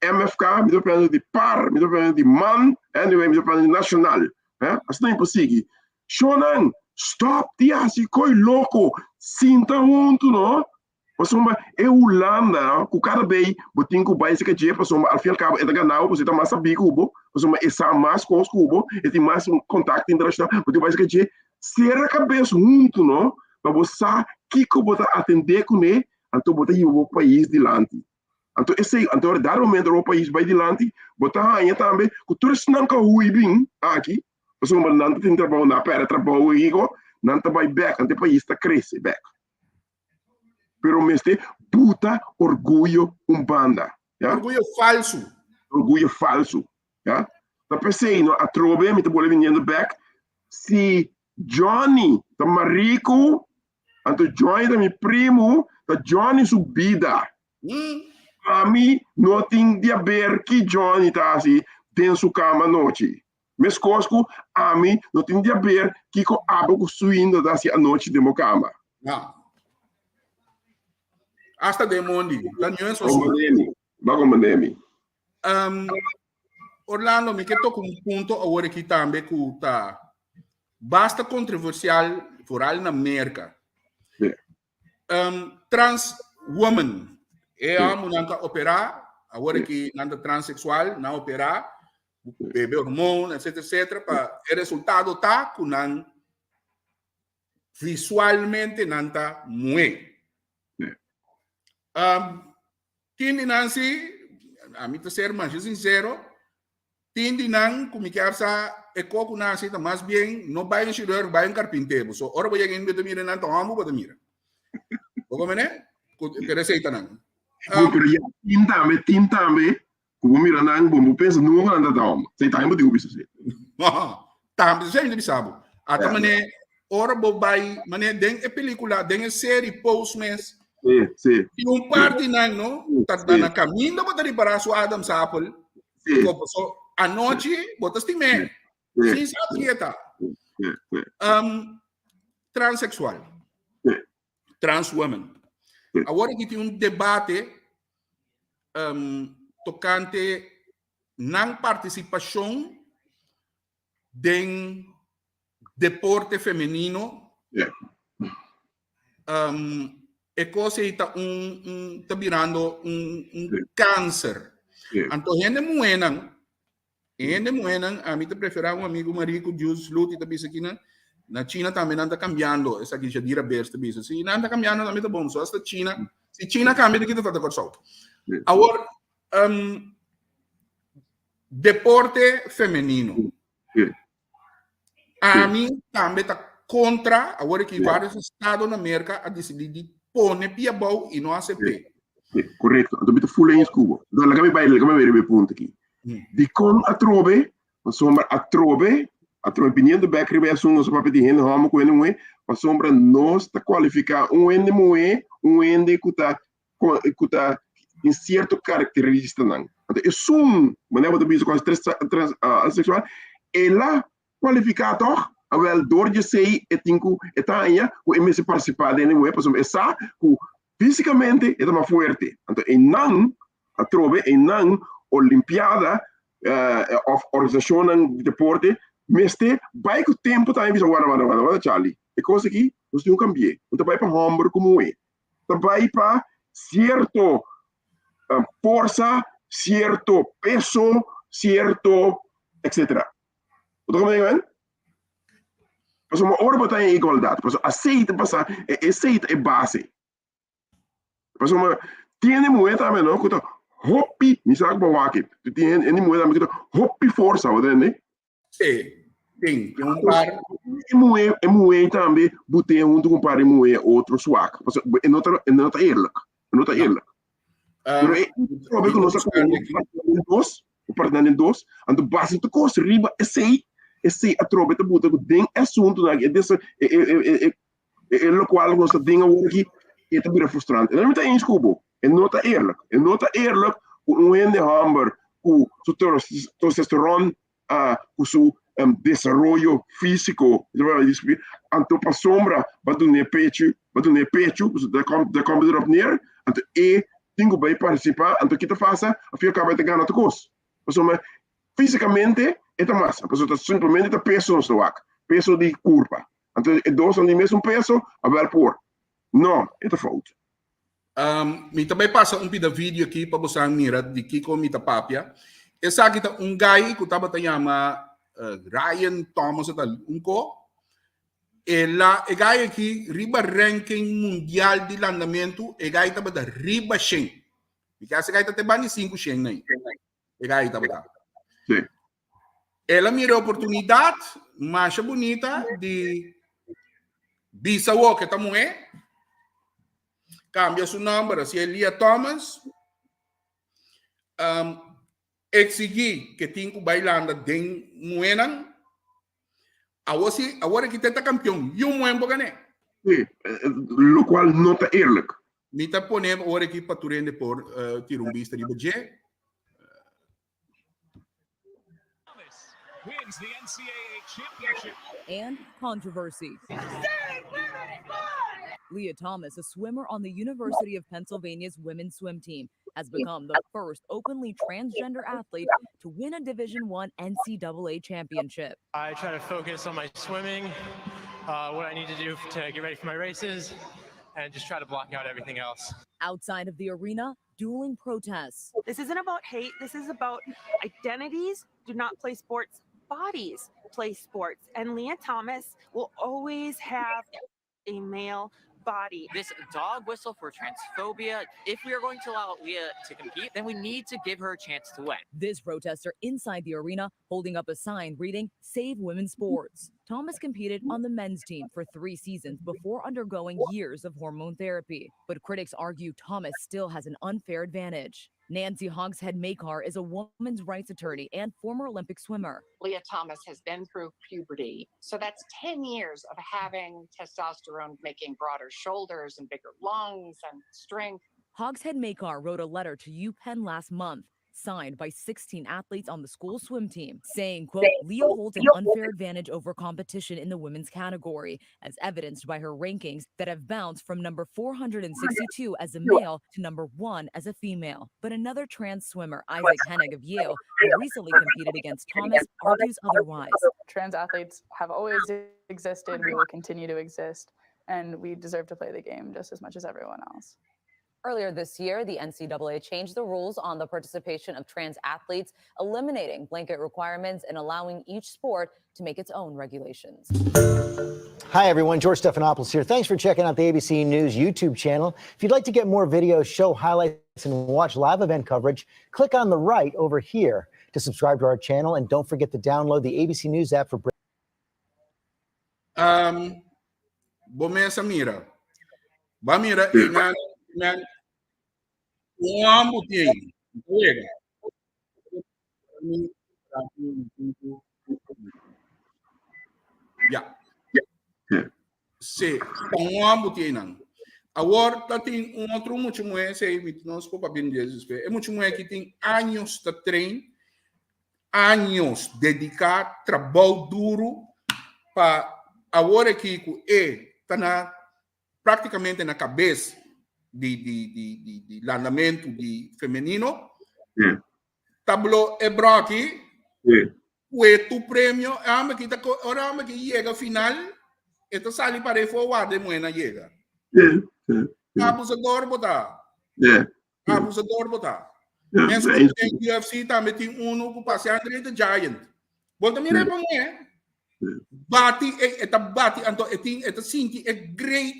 MFK, me dá piando de PAR, me dá piando de MAN, anyway, me dá piando de nacional, já? Assim não é possível. Shonan, stop, tia, se coi louco, sinta junto, não? Passoma é Holanda, com cada vez, botinho com o país que é, passoma, ao fim e ao cabo, é da ganhar, você está mais sabia cubo, passoma, é só mais com os cubo, é tem mais um contato internacional, botinho país que é, será cabeça junto, não? Para você, que você atender com ele, então você ir o país de lante. Então, esse, então, dar momento o país vai de lante, botar aí também, que todos não que o bem aqui, passoma, não tem trabalho na pera, trabalho aí, não vai back, então o país está cresce back. Pero mestre puta orgulho banda, ja? Orgulho falso. Orgulho falso, ja? Tá pensei, no a trobe me tá vindo back. Se Johnny tá marico, então Johnny tá meu primo, tá Johnny subida. A mim não tem de haver que Johnny tá assim dentro sua cama noite. Mas cosco a mim não tem de haver que co abo suindo da assim a noite de meu cama. Não. Hasta demondi, la nuance Mandemi. Orlando, me quedo com ponto agora aqui também que tá basta controversial foral na América. Trans woman é a mulher que opera, agora que nanda transexual não opera, bebê hormônio, etc, para o resultado tá com nan visualmente nanta muito. Tindi Nancy, a mim tá ser mais sincero, tindi nan comunicar sa eco com Nancy tá mais bem, não vai enxergar, vai em carpinteiro. So, ora vai alguém me mira nan, então amo para mira. Como né? Que receita nan. Tim também, como mira nan, bom, pensa não anda tão. Sei tá indo de ubi se. Tá, sei de bisabo. Até mané, ora vai, mané den é película, den é série post-mes. Sim. E parte não, tá na caminho para para o Adam Sapple. So, a noite, botas time. Sim, sabe que tá. Transsexual. Trans woman. Agora que tem debate tocante na participação den deporte femenino. Yeah. E cose está tá virando câncer. Yeah. Então, gente muenan, a mí te prefera un amigo marico, Jus Luti, te dice aquí na China também anda cambiando, essa aqui já dira besta, bisa. Se não anda cambiando, também tá bom. Só esta China, se China cambia, daqui tá fazendo corso. Agora, deporte feminino. A mim também tá contra, agora que vários estados na América a decidir de pôr piabau e não aceitar. Correto. Então, eu fui em Cuba. Então, lá que me vai ver ponto aqui. De com a trove, a sombra a trove opinião do Becker vai assumir o papel de renda, vamos com ele, a sombra nós está qualificar ende ende que está em certo característica não. Então, maneira de dizer com as sexual, ela qualificar toch, wel door je sei etinku etania, o MS participar de nenhum, por exemplo, essa fisicamente é mais forte. Então, a trove Olimpiada, organização de deporte, mas vai com o tempo também, Charlie. É coisa que nós temos que cambiar. Não vai para Hamburgo como é. Não vai para certo força, certo peso, certo, etc. Então, como é que Mas uma hora botar em igualdade. Aceita é base. Mas uma tem moeda também, não? Hoppi, mi sa ko wakit. Tiyan ini mo namin hoppi força, né? Tem par. Moe também botei junto com par moe outro swak. É nota eerlijk. Pero probe que nós dois, o partner dos, ando base to cost riba sei a trobe te bota den assunto na dessa lo qual nós dinga aqui é também frustrante. Não me tá em escubo. É nota eerlijk, ende Hamburg, com su testosterona, com su desarrollo físico, anto para sombra, vai do pecho, da come erop neer, anto tenho que participar, anto que te faça, a fio acaba de ganhar a coisa. Mas fisicamente é a massa, mas simplesmente é peso no stoak, peso de curva. Anto dois são de mesmo peso, a ver por. Não, é a falta. Mi também passa pida vídeo aqui para você mirar de Kiko Mita Papia. Essa aqui tá guy que estava chama Ryan Thomas tal ko. Ela é guy aqui riba ranking mundial de lançamento, é guy estava da riba 100. Porque essa guy tá te bani 5 100 aí. É guy estava tá. Sim. Ela mirou a oportunidade mais bonita de bisawo que estamos cambia su nombre hacia Elia Thomas, exigir que tenga bailando den muenan, ahora que está campeón, yo muevo gané. Sí, lo cual no está eerlijk. Ni te poner ahora que paturende por tirumbista de budget. Wins the NCAA championship. And controversy. Leah Thomas, a swimmer on the University of Pennsylvania's women's swim team, has become the first openly transgender athlete to win a Division I NCAA championship. I try to focus on my swimming, what I need to do to get ready for my races, and just try to block out everything else. Outside of the arena, dueling protests. This isn't about hate. This is about identities do not play sports. Bodies play sports. And Leah Thomas will always have a male body. This dog whistle for transphobia. If we are going to allow Leah to compete, then we need to give her a chance to win. This protester inside the arena holding up a sign reading, "Save Women's Sports." Thomas competed on the men's team for 3 seasons before undergoing years of hormone therapy. But critics argue Thomas still has an unfair advantage. Nancy Hogshead Makar is a women's rights attorney and former Olympic swimmer. Leah Thomas has been through puberty. So that's 10 years of having testosterone, making broader shoulders and bigger lungs and strength. Hogshead Makar wrote a letter to UPenn last month signed by 16 athletes on the school swim team, saying, quote, Leah holds an unfair advantage over competition in the women's category, as evidenced by her rankings that have bounced from number 462 as a male to number 1 as a female. But another trans swimmer, Isaac Hennig of Yale, who recently competed against Thomas, argues otherwise. Trans athletes have always existed, we will continue to exist, and we deserve to play the game just as much as everyone else. Earlier this year, the NCAA changed the rules on the participation of trans athletes, eliminating blanket requirements and allowing each sport to make its own regulations. Hi, everyone. George Stephanopoulos here. Thanks for checking out the ABC News YouTube channel. If you'd like to get more videos, show highlights, and watch live event coverage, click on the right over here to subscribe to our channel. And don't forget to download the ABC News app for Bomesa mira. Ba mira nan uambo tem. Colega. Yeah. Se uambo tem nan. Agora tem outro muito mais sei nós para bem Jesus. É muito mais que tem anos de treino, anos dedicado, trabalho duro para agora que está praticamente na cabeça de andamento de feminino. Tablo é broque. O tu prêmio ama que ora que chega a final, então sali para forward de moena chega. Abusador botar. Abusador botar. Mesmo que o UFC também tem um que passa Andre the Giant. Volta mira para mim. Bati eta bati anto eting eta sinti é great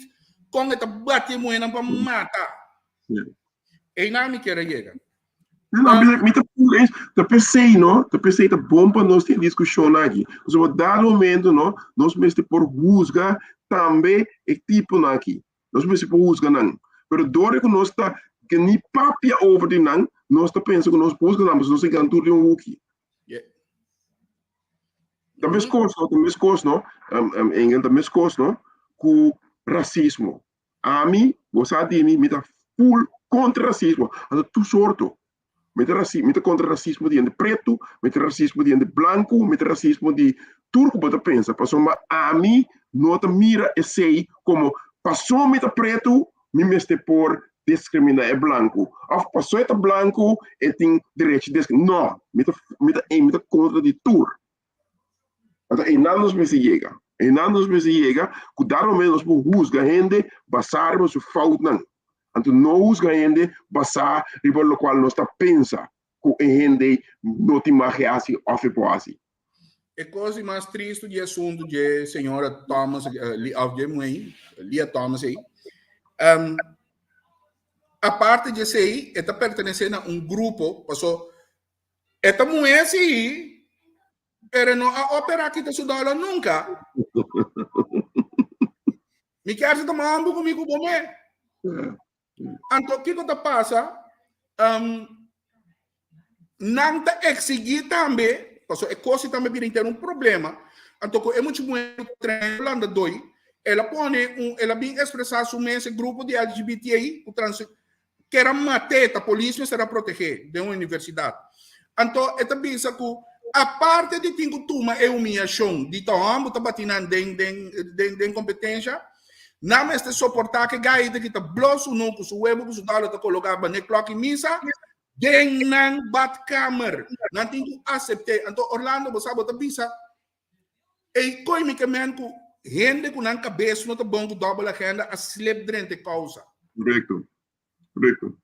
com eta bati moena para matar. E na me quer chega. Eu pensei, não? Eu pensei que é bom para nós ter discussão aqui. Mas a dado momento, não? Nós mesmo por buscar também é tipo aqui. Nós mesmo por buscar não. Mas dore que nós está que nem papia over de não, nós está pensando que nós busca não, mas nós temos que tudo um wiki. Da mesma coisa, não? Engel da mesma coisa, não? Com racismo. A mim, você diz me tá full contra racismo. Ada tu sorto. Mete contra racismo de preto, mete racismo de branco, mete racismo de turco, para pensar. Passou a mim, não te mira e sei como passou mete preto, me meste por discriminar é branco. Ou passou é branco, e tem direito de discriminar. Não, mete contra de tur. Então, e nada nos meses chega. E nada nos meses chega, que dado menos por juzgar gente, basar por sua falta não. Então, não usa a gente passar por lo qual nós pensa que a gente não tem mais reação ou assim. É coisa mais triste de assunto de senhora Thomas, Lia Thomas aí. A parte de aí, está pertencendo a um grupo, passou, esta mulher assim, era não a ópera que está estudando nunca. Me quer se tomar um comigo como é? Então, o que passa? Não está exigir também, porque é coisa também vir ter um problema. Então, é muito muito treino dois. Ela põe ela bem expressar esse grupo de LGBTI, que era matar a polícia será proteger de uma universidade. Então, é também isso que a parte de tingo turma é humilhação, de tomar tá batendo de competência. Não é suportar que gaita que tá blosso no com o web com o dólar tá colocado na clock em missa, den não bat câmera, não tem que aceitar. Então Orlando você sabe tá bisa, e coimicamente gente com na cabeça não tá bom com double agenda a slip durante causa. Correto.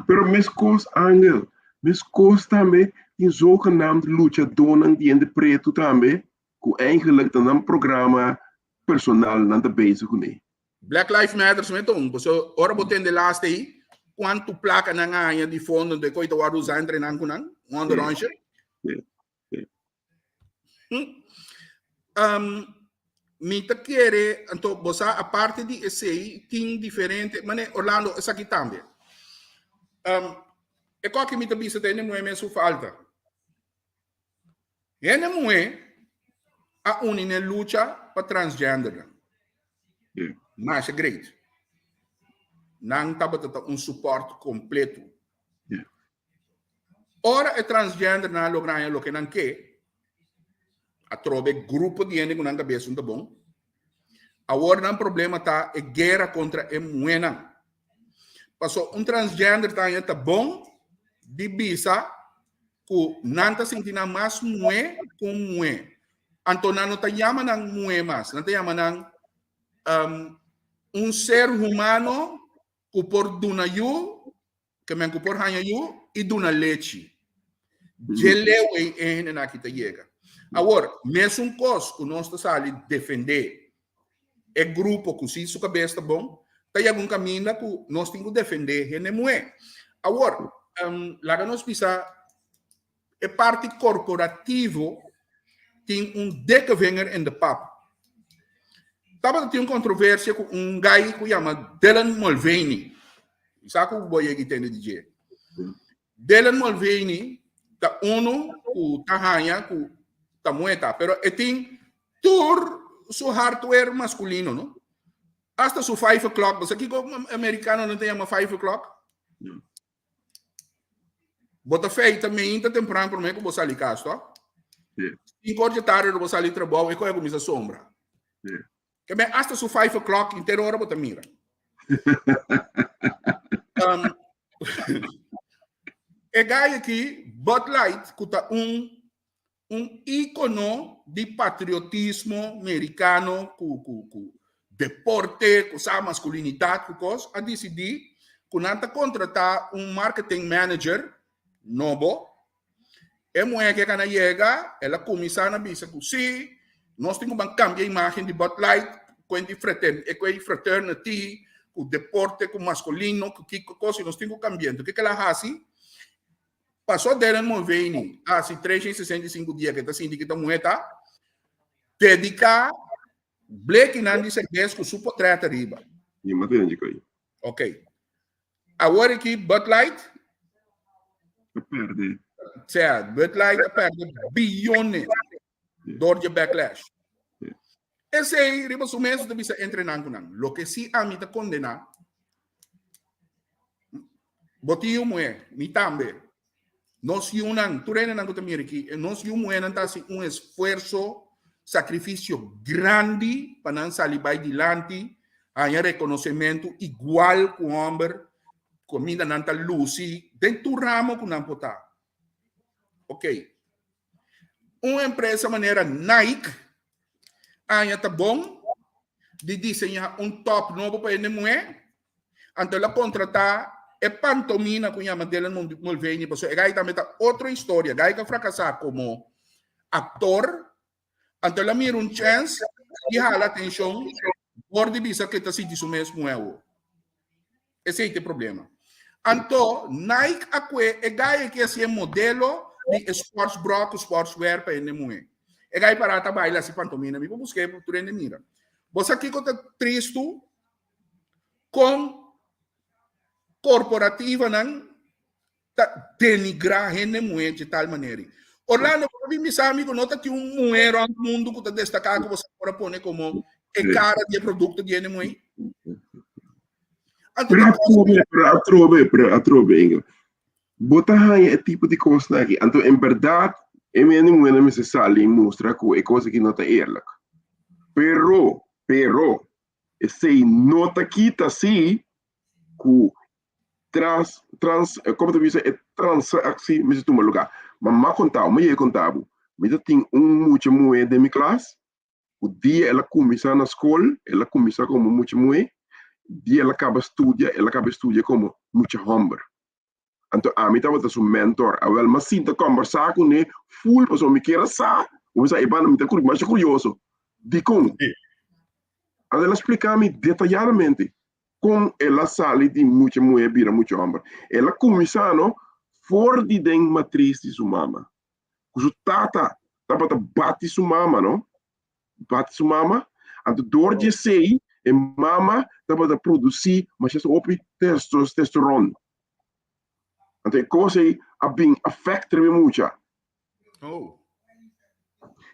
Pero mes cos Angel, mes cos também tem zogenaamde luchador de preto também, que eigenlijk dan een programa personal na de bezig nee. Black Lives Matter então, você ora botando de last aí, quanto placa na ganha de fundo de coisa o usar entre nan kunan, onde range. Me te querer, então você a parte de esse tem diferente, mas Orlando essa aqui também. É qual que me te bisa tem não é mesmo falta. E não é a única luta para transgender. Mas é great. Não estava um suporte completo. Ora é transgender na logranha lo que não quer. A trobe grupo de gente que não cabeça não tá bom. Agora não problema tá é guerra contra a moeda. Passou transgender tá bom de bisa que não tá sentindo mais moe com moe. Então não tá chamando não moe mais, não tá chamando ser humano que por duna yu, que men que por hanya yu e duna leche. Gelewe é na que tá chega. Agora, mesmo coisa que nós está ali defender é grupo que se sua cabeça bom, tá aí algum caminho que nós temos que defender, não é? Agora, lá que nós pisa é parte corporativo tem decavenger in the pub. Tava tem controvérsia com guy que chama Dylan Mulvaney. Sabe o boy que tem de DJ? Dylan Mulvaney tá que tá hanha que tá moeda, pero tem tour su hardware masculino, não? Hasta su 5 o'clock. Você aqui como americano não tem uma 5 o'clock? Bota feita também tá temprano para mim que você ali cá, tá? 5 horas de tarde você ali trabalha e corre com essa sombra. Que bem, hasta su 5 o'clock inteira hora bota mira. É gai aqui Bud Light que tá ícono de patriotismo americano, com deporte, com essa masculinidade, com coisa, a decidir que não contratar marketing manager novo. É mulher que quando chega, ela começa a dizer que sim, nós temos que cambiar a imagem de Bud Light com a fraternity, com o deporte, com o masculino, com que coisa, nós temos que cambiar. O que ela faz? Passou Dylan Mulvaney, assim, 365 dias que está assim, que está moeda, dedicar Blake Nandi Cervez com super treta riba. E uma grande coisa. Ok. Agora aqui, Bud Light. Perde. Certo, Bud Light perde bilhões de backlash. Esse aí, riba su mês, deve ser entrenando com ele. Lo que sim, a mim está condenar. Botinho moe, mi também. Nós unan, tu reina na também aqui, nós unan tá assim esforço, sacrifício grande para não sair para adiante, há reconhecimento igual com o homem, comida não tá luci, dentro do ramo que não pode. Ok. Uma empresa maneira Nike, ainda tá bom de desenhar top novo para ele mulher, então ela contratar é pantomina com a Dylan Mulvaney, porque o gai também tá outra história, gai que fracassar como ator, então ela mira chance e jala atenção, por de vista que está se disso mesmo esse é o problema. Então, Nike é gai que é modelo de sports bra, sportswear para ele mulher. É gai para trabalhar se pantomina, me vou buscar por tu mira. Você aqui que está triste com corporativa não denigrar a gente muito de tal maneira. Orlando, eu me sabe que nota que mulher no mundo que está destacado que você pode pôr como cara de produto de gente muito. Para atrobe, botar é tipo de coisa aqui. Então, em verdade, é mesmo se sale e mostra que é coisa que não está errada. Pero, se nota que está assim, que como tu diz, é transação, mas tu lugar. Mas me contava, mas tem muita mulher de minha classe, o dia ela começa na escola, ela começa como muita mulher, dia ela acaba estudar como muita homem. Então, a mim estava seu mentor, mas sinto conversar com ele, full, porque eu me quero saber, eu sei, eu mais curioso, de como. Ela explica-me detalhadamente como ela sale de muita mulher vira muito homem. Ela começou fora de dentro matriz de sua mama. O tata bate sua mama, não? Bate sua mama, a dor de sei, e mama estava produzir, mas isso é testosterona. Então, coisa aí afeta muito. Oh.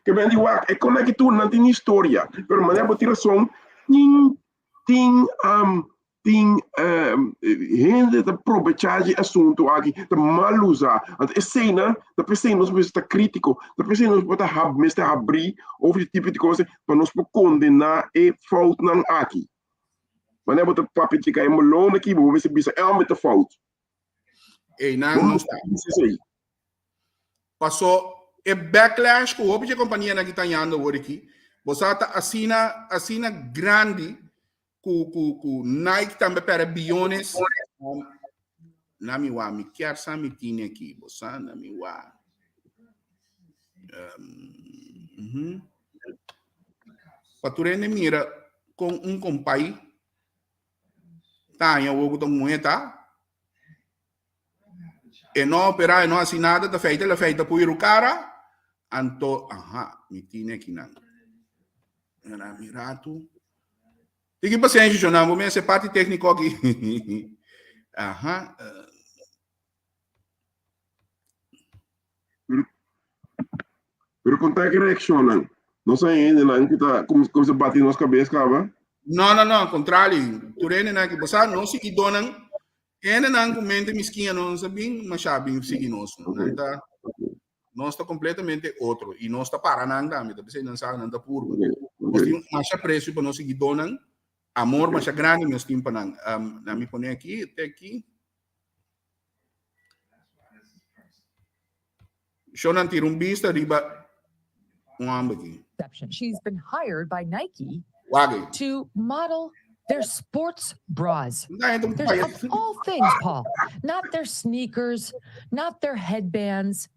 Que bem digo, é como é que tu não tem história, mas maneira de tiração tem tem gente que aproveitar assunto aqui, que mal usar. A cena, da pessoa não pode estar crítico, da pessoa não pode abrir over esse tipo de coisa para nós condenar e falta não aqui. Mas não é para papel que é molona aqui, vou ver se bisa é uma falta. E não está. Passou e backlash que o companhia na guitanhando hoje aqui. Você está assina grande com Nike também para bilhões. Na minha me quer saber tinha aqui, você na minha. Paturene mira com compai. Tá, eu vou dar moeda. E não operar, e não assinada, da feita por ir o cara. Anto, me tinha aqui não. Era mirato. Fique paciente, Jonão, vou me ser parte técnico aqui. Pero conta que reação, não sei ainda, não que tá como se bate nas cabeças, cara. Não, contrário. Turene na que você não se que donan, não comente misquinha não sabem, mas sabem seguir nós. Nós está completamente outro e nós está para nada, me dá não sabe nada puro. Nós temos mais preço para nós seguir donan, amor mais grande nós temos para na me pone aqui até aqui. Shonan tira vista riba aqui. She's been hired by Nike Wagi. to model their sports bras. There's of all things, Paul, not their sneakers, not their headbands,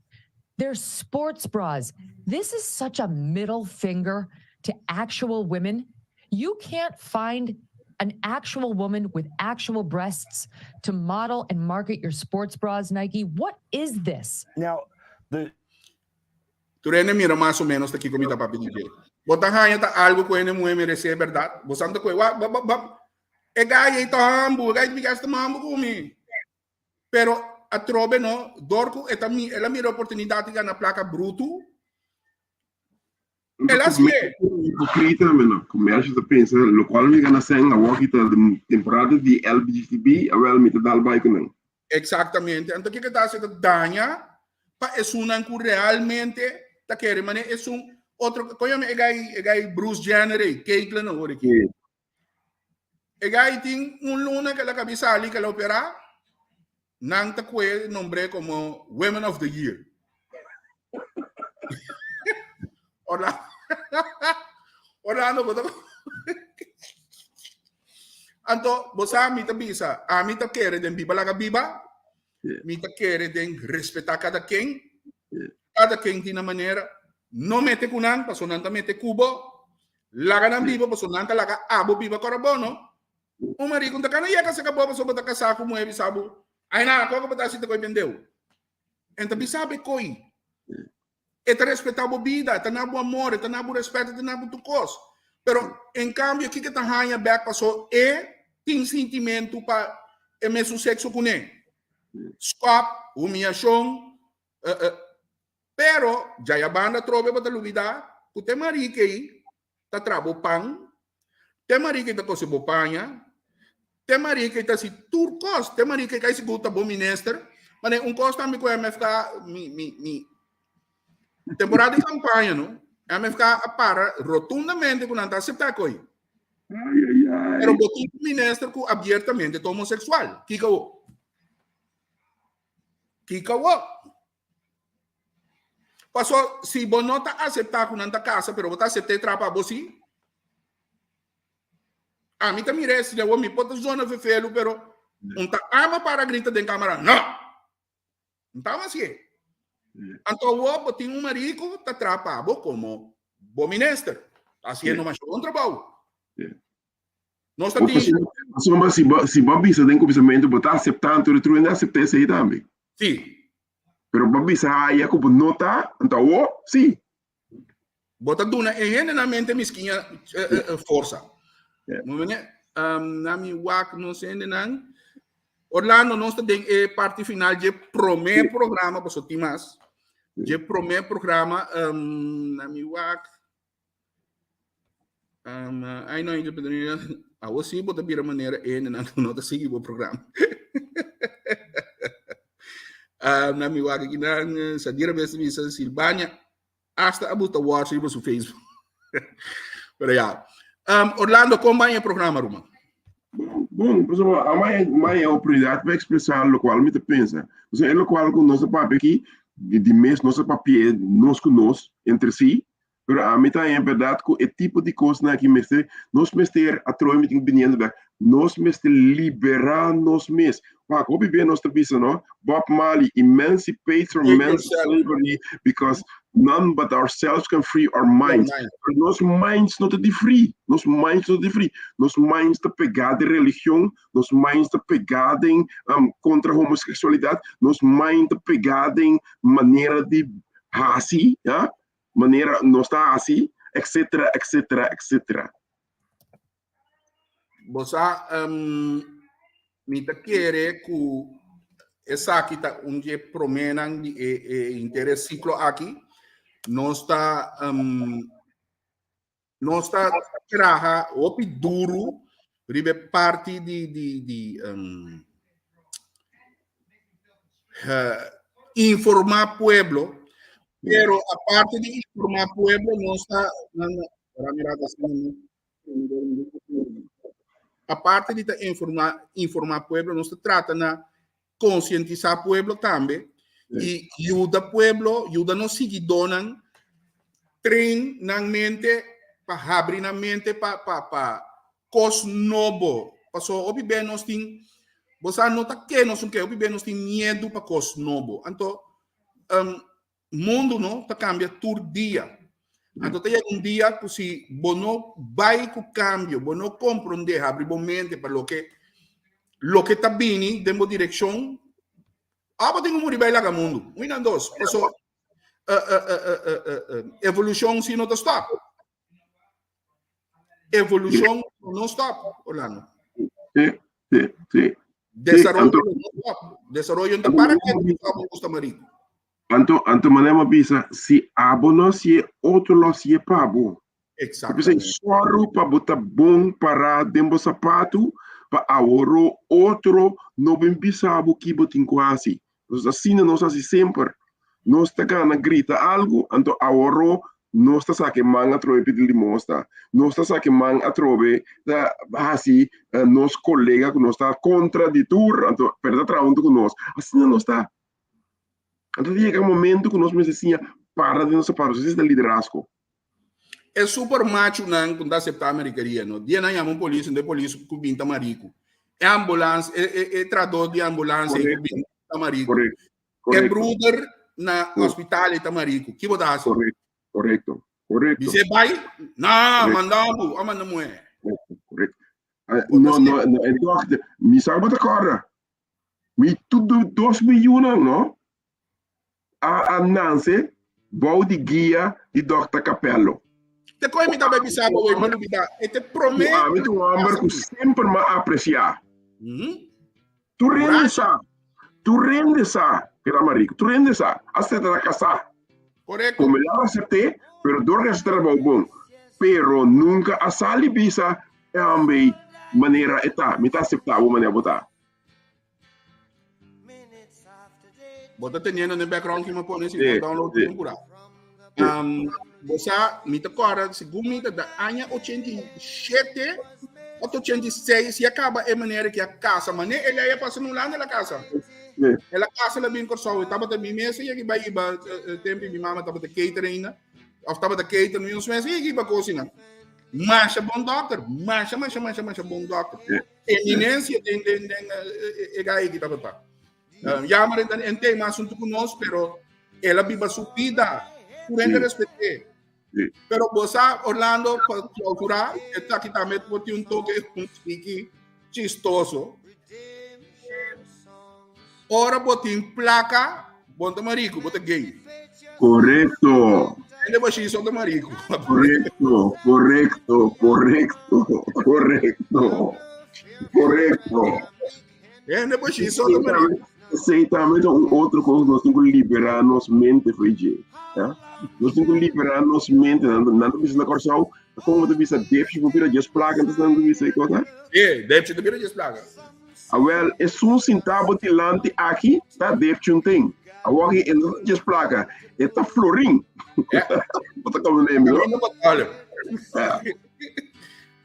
their sports bras. This is such a middle finger to actual women. You can't find an actual woman with actual breasts to model and market your sports bras, Nike. What is this? Now, Turene mira mais ou menos aqui como está para pedir. Botar raia tá algo que ele não merece, é verdade. Você anda com ele, é gai então hambu, gai me gasta mambo comigo. Pero a trobe no, dorco ela mira oportunidade que na placa bruto. Ela se é. Hipocrita, mano. Comércio da pensa, lo qual me gana sem a walkie da temporada de LGTB, a well mit dal bike não. Exatamente. Então o que está sendo danha para é uma que realmente tá querendo, mas é outro, como é gai Bruce Jenner, Caitlyn não olha aqui. É gai tem luna que ela cabeça ali que ela opera, não tá com ele nome como Women of the Year. Orlando, botar. Então, você me tá bisa, a mim tá querendo biba lá biba. Me tá querendo respeitar cada quem tem na maneira, não mete kunan, paso nanta mete cubo, laga ng biba, paso nanta laga abo biba karabono, umari kung taka na yaka sa kabo, paso bata kasako mo ebi sabo, ay na, ako ba tasita ko ibendeu? Então, bisabi ko ete respeitar a vida, ete nabo amor, ete nabo respeito, ete nabo tukos. Pero, em cambio, aqui que tá hanha back, paso, tem sentimento para o mesmo sexo com ele. Stop, humilhação, pero já a banda trobe para lubida, o te marique tá trabo pang, te marique tá tosi bopanha, te marique tá si turcos, te marique cai si guta bom minister, mas costa me com MFK mi temporada de campanha, não? MFK para rotundamente com não aceitar coi. Pero botin minister com abertamente homossexual, Kikawo. Passou, se você não está aceitando na casa, pero você aceita trapa você. A mim também merece, eu me pode zona fefelo, pero não tá ama para grita dentro da câmera, não. Não tá assim. Então, o botin marico tá trapa como bom ministro, assim não mais um trabalho. Nós tá se Bobby se tem conhecimento, botar aceitar, tu não aceitar isso aí também. Sim. Pero Bobby sabe como nota, então, sim. Bota duna genuinamente mesquinha força. Na minha wak não sei nem Orlando nós tem parte final de primeiro programa para os timas. De primeiro programa na minha wak. Aí não independente. Assim, bota vira maneira não tá seguir o programa. Na minha waga aqui na Sadira Vesta Silvânia, hasta a buta watch no Facebook. Pero já. Orlando, como é o programa, Ruma? Bom, pessoal, a minha oportunidade para expressar o qual me pensa. Você é o qual com nosso papo aqui, de mês nosso papel nós conosco entre si. Pero a mim tá em verdade que o tipo de coisa que nós mestre a troia me tem vindo back, nós mestre liberar nós mesmos. Mas como bem nós trabalhamos, não? Bob Marley emancipates from men's slavery because none but ourselves can free our minds. Nos minds não estão free, nos minds não estão free, nos minds estão pegados em religião, nos minds estão pegados em contra a homossexualidade, nos minds estão pegados em maneira de raci, ja? Maneira não está assim, etc. Você me quer que essa aqui tá onde promenam interesse ciclo aqui, não está traga opi duro, ribe parte de informar pueblo. Pero aparte de informar pueblo, no está. Aparte de informar pueblo, no se trata de concientizar pueblo también. Y ayuda pueblo, ayuda nos seguidores, tren na mente, para abrir na mente, para cos novo. Pasó, obi bem nos tem, você nota que nós não quer, obi bem nos tem medo para cos novo. Então, mundo não tá cambia todo dia. Então tem dia que se bono vai com cambio, bono compreender, abrir bom mente para lo que tá vindo dentro direção. Tem um vai lá mundo. Um não dois. Então evolução se não tá stop. Evolução não stop, Orlando. Sim. Desarrollo não stop. Desarrollo não para que não custa marido. Anto manema bisa si abono si outro lo si pabo. Exatamente. Só para botar bom para dentro sapato para ahorro outro no bem bisabo que botin quase. Nós assim nós assim sempre. Nós tá gana grita algo, anto ahorro nós tá saque manga trobe de limosta. Nós tá saque manga trobe da assim nos colega que nós tá contraditor, anto perda trabalho com nós. Assim nós tá. Então chega um momento que nós precisamos para de nossa parte, isso é liderazgo. É super macho não quando aceitar americano. Dia não é polícia, de polícia que binta marico. É ambulância, é tradutor de ambulância que binta marico. É brother na hospital e marico. Que botar assim? Correto. Dice vai? Não, mandamos, mandamos é. Correto. Não, então, me sabe botar corra. Me tudo 2001 não? A Nancy, vou de guia de Dr. Capello. Te coi me também sabe hoje, mas não me dá. E te prometo. Ah, mas um homem que sempre me apreciar. Tu rende sa, que era marico. Tu rende sa, aceita da casa. Correto. Como ela aceitei, pero do resto era bom. Pero nunca a sali bisa é ambei maneira eta, me tá aceitável maneira botar. Bota teniendo no background que me pone si download temporada. Você me agora, segundo me da ano 87 ou 86 e acaba a maneira que a casa, mas ele ia passando lá na casa. Ela casa lá bem corso, estava também mesa e que vai tempo minha mama estava de catering, ou estava de catering nos meses e que vai cozinhar. Mas bom doctor, mas bom doctor. Eminência tem aí que estava para. Ya mereka ente masuk untuk nos, pero ela viva su vida, puramente respeté. Pero bosa Orlando cultura está aqui também por um toque chistoso. Ora botin placa, bota marico, bota gay. Correto. Ele vai só do marico. Correto. Ele vai só do marico. Aceitamente outro coisa nós temos que liberar nossa mente, foi tá? Nós temos que liberar nossa mente, não precisa cortar como tu bisa déficit para just placa então tu bisa igual déficit para just placa. Well, é um centavo de lante aqui, tá déficit tem. Agora é just placa, é tá florim. Bota como nome, não?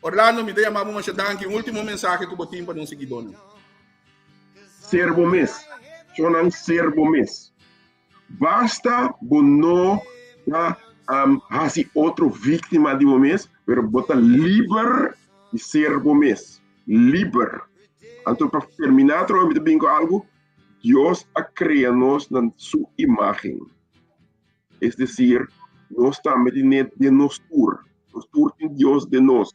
Orlando, me dê a mão, mas danke, último mensagem que eu botei para não seguir dono. Servo mês, chonan servo mês. Basta bono na hasi outro vítima de um mês, pero bota liber de servo mês, liber. Então para terminar, eu me bem com algo. Deus a crea-nos na sua imagem. É decir, nós estamos de nós tur tem Deus de nós.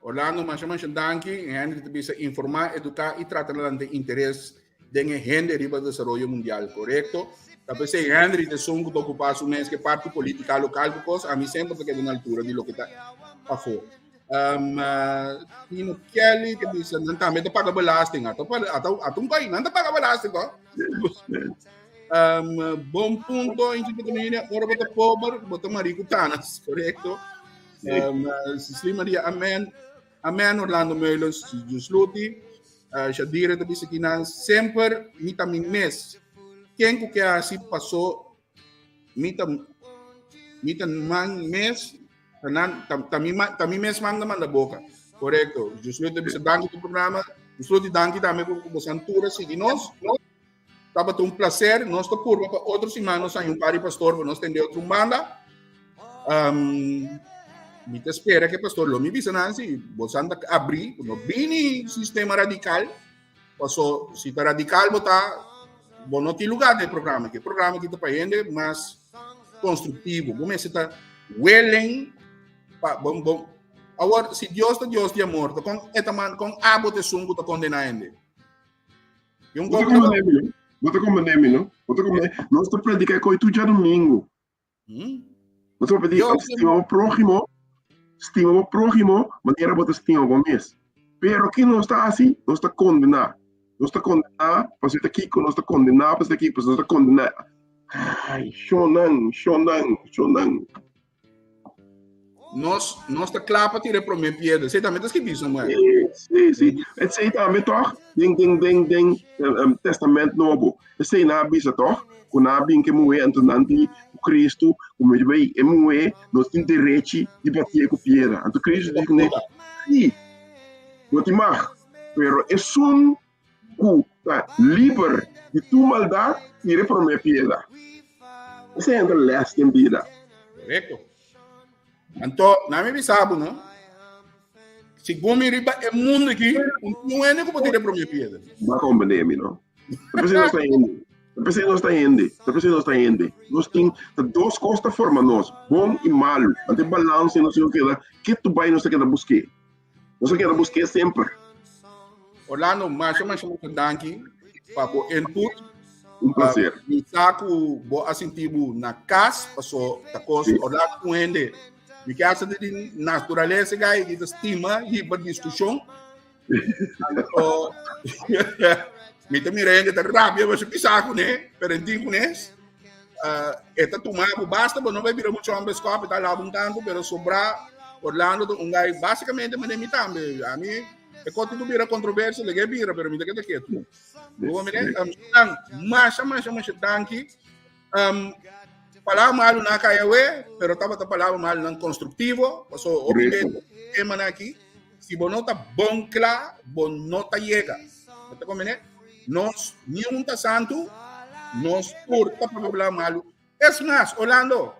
Orlando, mas danke, Henry te bisa informar, educar e tratar de interesse de gente riba do desenvolvimento mundial, correto? Talvez Henry de som que ocupar su mês que parte política local, porque a mim sempre te queda na altura de lo que está a fora. Tino Kelly que bisa não também te paga belasting, atum país não te paga belasting, ko? Bom ponto, em que também ora bota pobre, bota marico tanas, correto? Sri Maria, amen. Amen, Orlando Melos, Jusluti, Shadira, tabi sa kinan, sempre, mita min mes. Quem que assim passou, mita man mes, tami mes man naman na boca. Correto. Jusluti, tabi sa dangi do programa, Jusluti, dangi dami ko santura, sige nós. Tava um prazer, nós estou curva para outros irmãos, aí pari pastor, para nós tender outro banda. Me espera que pastor lo me bisa nansi bosanda abri no bini sistema radical passou se tá radical botar bom não tem lugar de programa que kita para gente mais construtivo bom se tá willing bom agora se Deus de amor tá com etaman com abo de sungo tá condenando e bota como nome não nós tá predicar com tu já domingo nós tá pedir estima o prójimo, maneira bota estima o mês. Pero que não está assim, não está condenado. Não está condenado, para você estar aqui, não está condenado, para você estar aqui, para você estar condenado. Ai, shonan. Nós está claro para tirar para minha piada. Você também está escrevendo, não é? Sim. Esse também toch, testamento novo. Esse na bisa toch, quando a bem que moe antonante Cristo, como ele vai, moe, nós temos direito de bater com piedra. Então Cristo diz que sim, não te mar, pero é um que está livre de tua maldade e para minha piedra. Esse é o leste em vida. Correto. Então, não me sabe, não? Se como riba é mundo aqui, não é nem como tirar para minha piedra. Mas como não? Depois nós está indo. Nós temos duas coisas formam nós, bom e malo. Ante balanço, nós temos que tu vai nós quer buscar. Nós quer buscar sempre. Orlando, mas danke para o input. Um prazer. Me saco bo assentivo na casa, passou da coisa. Orlando com ele. Me casa de natureza gai de estima e para discussão. Me também rende da rábia, mas pisaco, né? Perentinho, né? Esta tomada basta, mas não vai virar muito homem escopo, tá lá um tanto, pero sobrar Orlando, um gai basicamente me demi também. A mim, é quando tu vira controvérsia, liguei vira, pero me dá que quieto. Vou me dizer, mas danke. Palavra mal na caiawe, pero estava palavra mal não construtivo, passou obviamente tema aqui. Se bonota bom claro, bonota chega. Tá comendo? Nós nenhum tá santo, nós curta para malo. É mais, Orlando,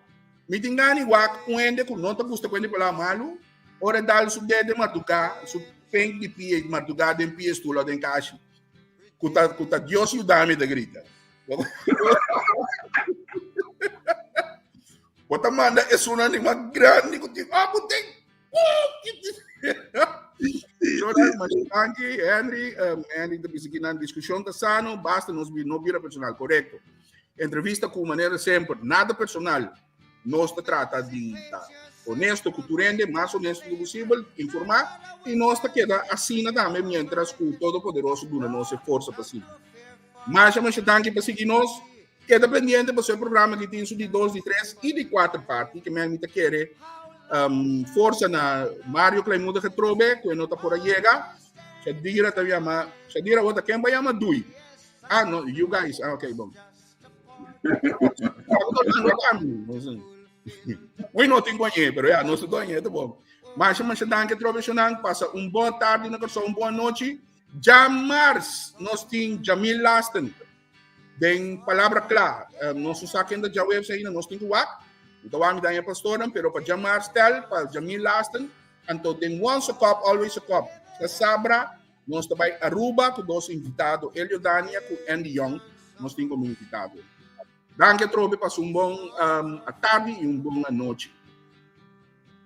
me tingani wak com ende com não tá custa com ende palavra malo. Ora dal su de matucar, su pen de pie matucar de pie estula de caixa. Cuta Deus e o dame da grita. Bota manda é uma anima grande que tem. Mas aqui, Henry, da discussão da sano, basta não vira personal, correto? Entrevista com maneira sempre, nada personal. Nós trata de honesto, culturende, mais honesto possível, informar, e nós queda assim também, mientras que o Todo-Poderoso dá nossa força possível. Mas danke para seguir nós. Queda pendiente para o seu programa que tem de 2, de 3 e de 4 partes, que me quer força na Mario Claimuda que trobe, que não está por aí chega. Shadira também ama, Shadira outra quem vai chamar Dui. Ah, no, you guys, ok, bom. We não tem banheiro, pero não se banheiro, tá bom. Mas chama Shadan que trobe Shadan, passa boa tarde, boa noite. Já Mars, nós temos Jamil Lasten. Den palavra clara, nós saquemos da website, nós temos o WhatsApp. Então, vamos dar a pastora, pero para Jamar Stel, para Jamil Lasten, então, tem once a cup, always a cup. Sa Sabra, nós também Aruba, com dois invitados, Elio Dania, com Andy Young, nós temos como invitado. Danke, trobe, para um bom tarde e uma boa noite.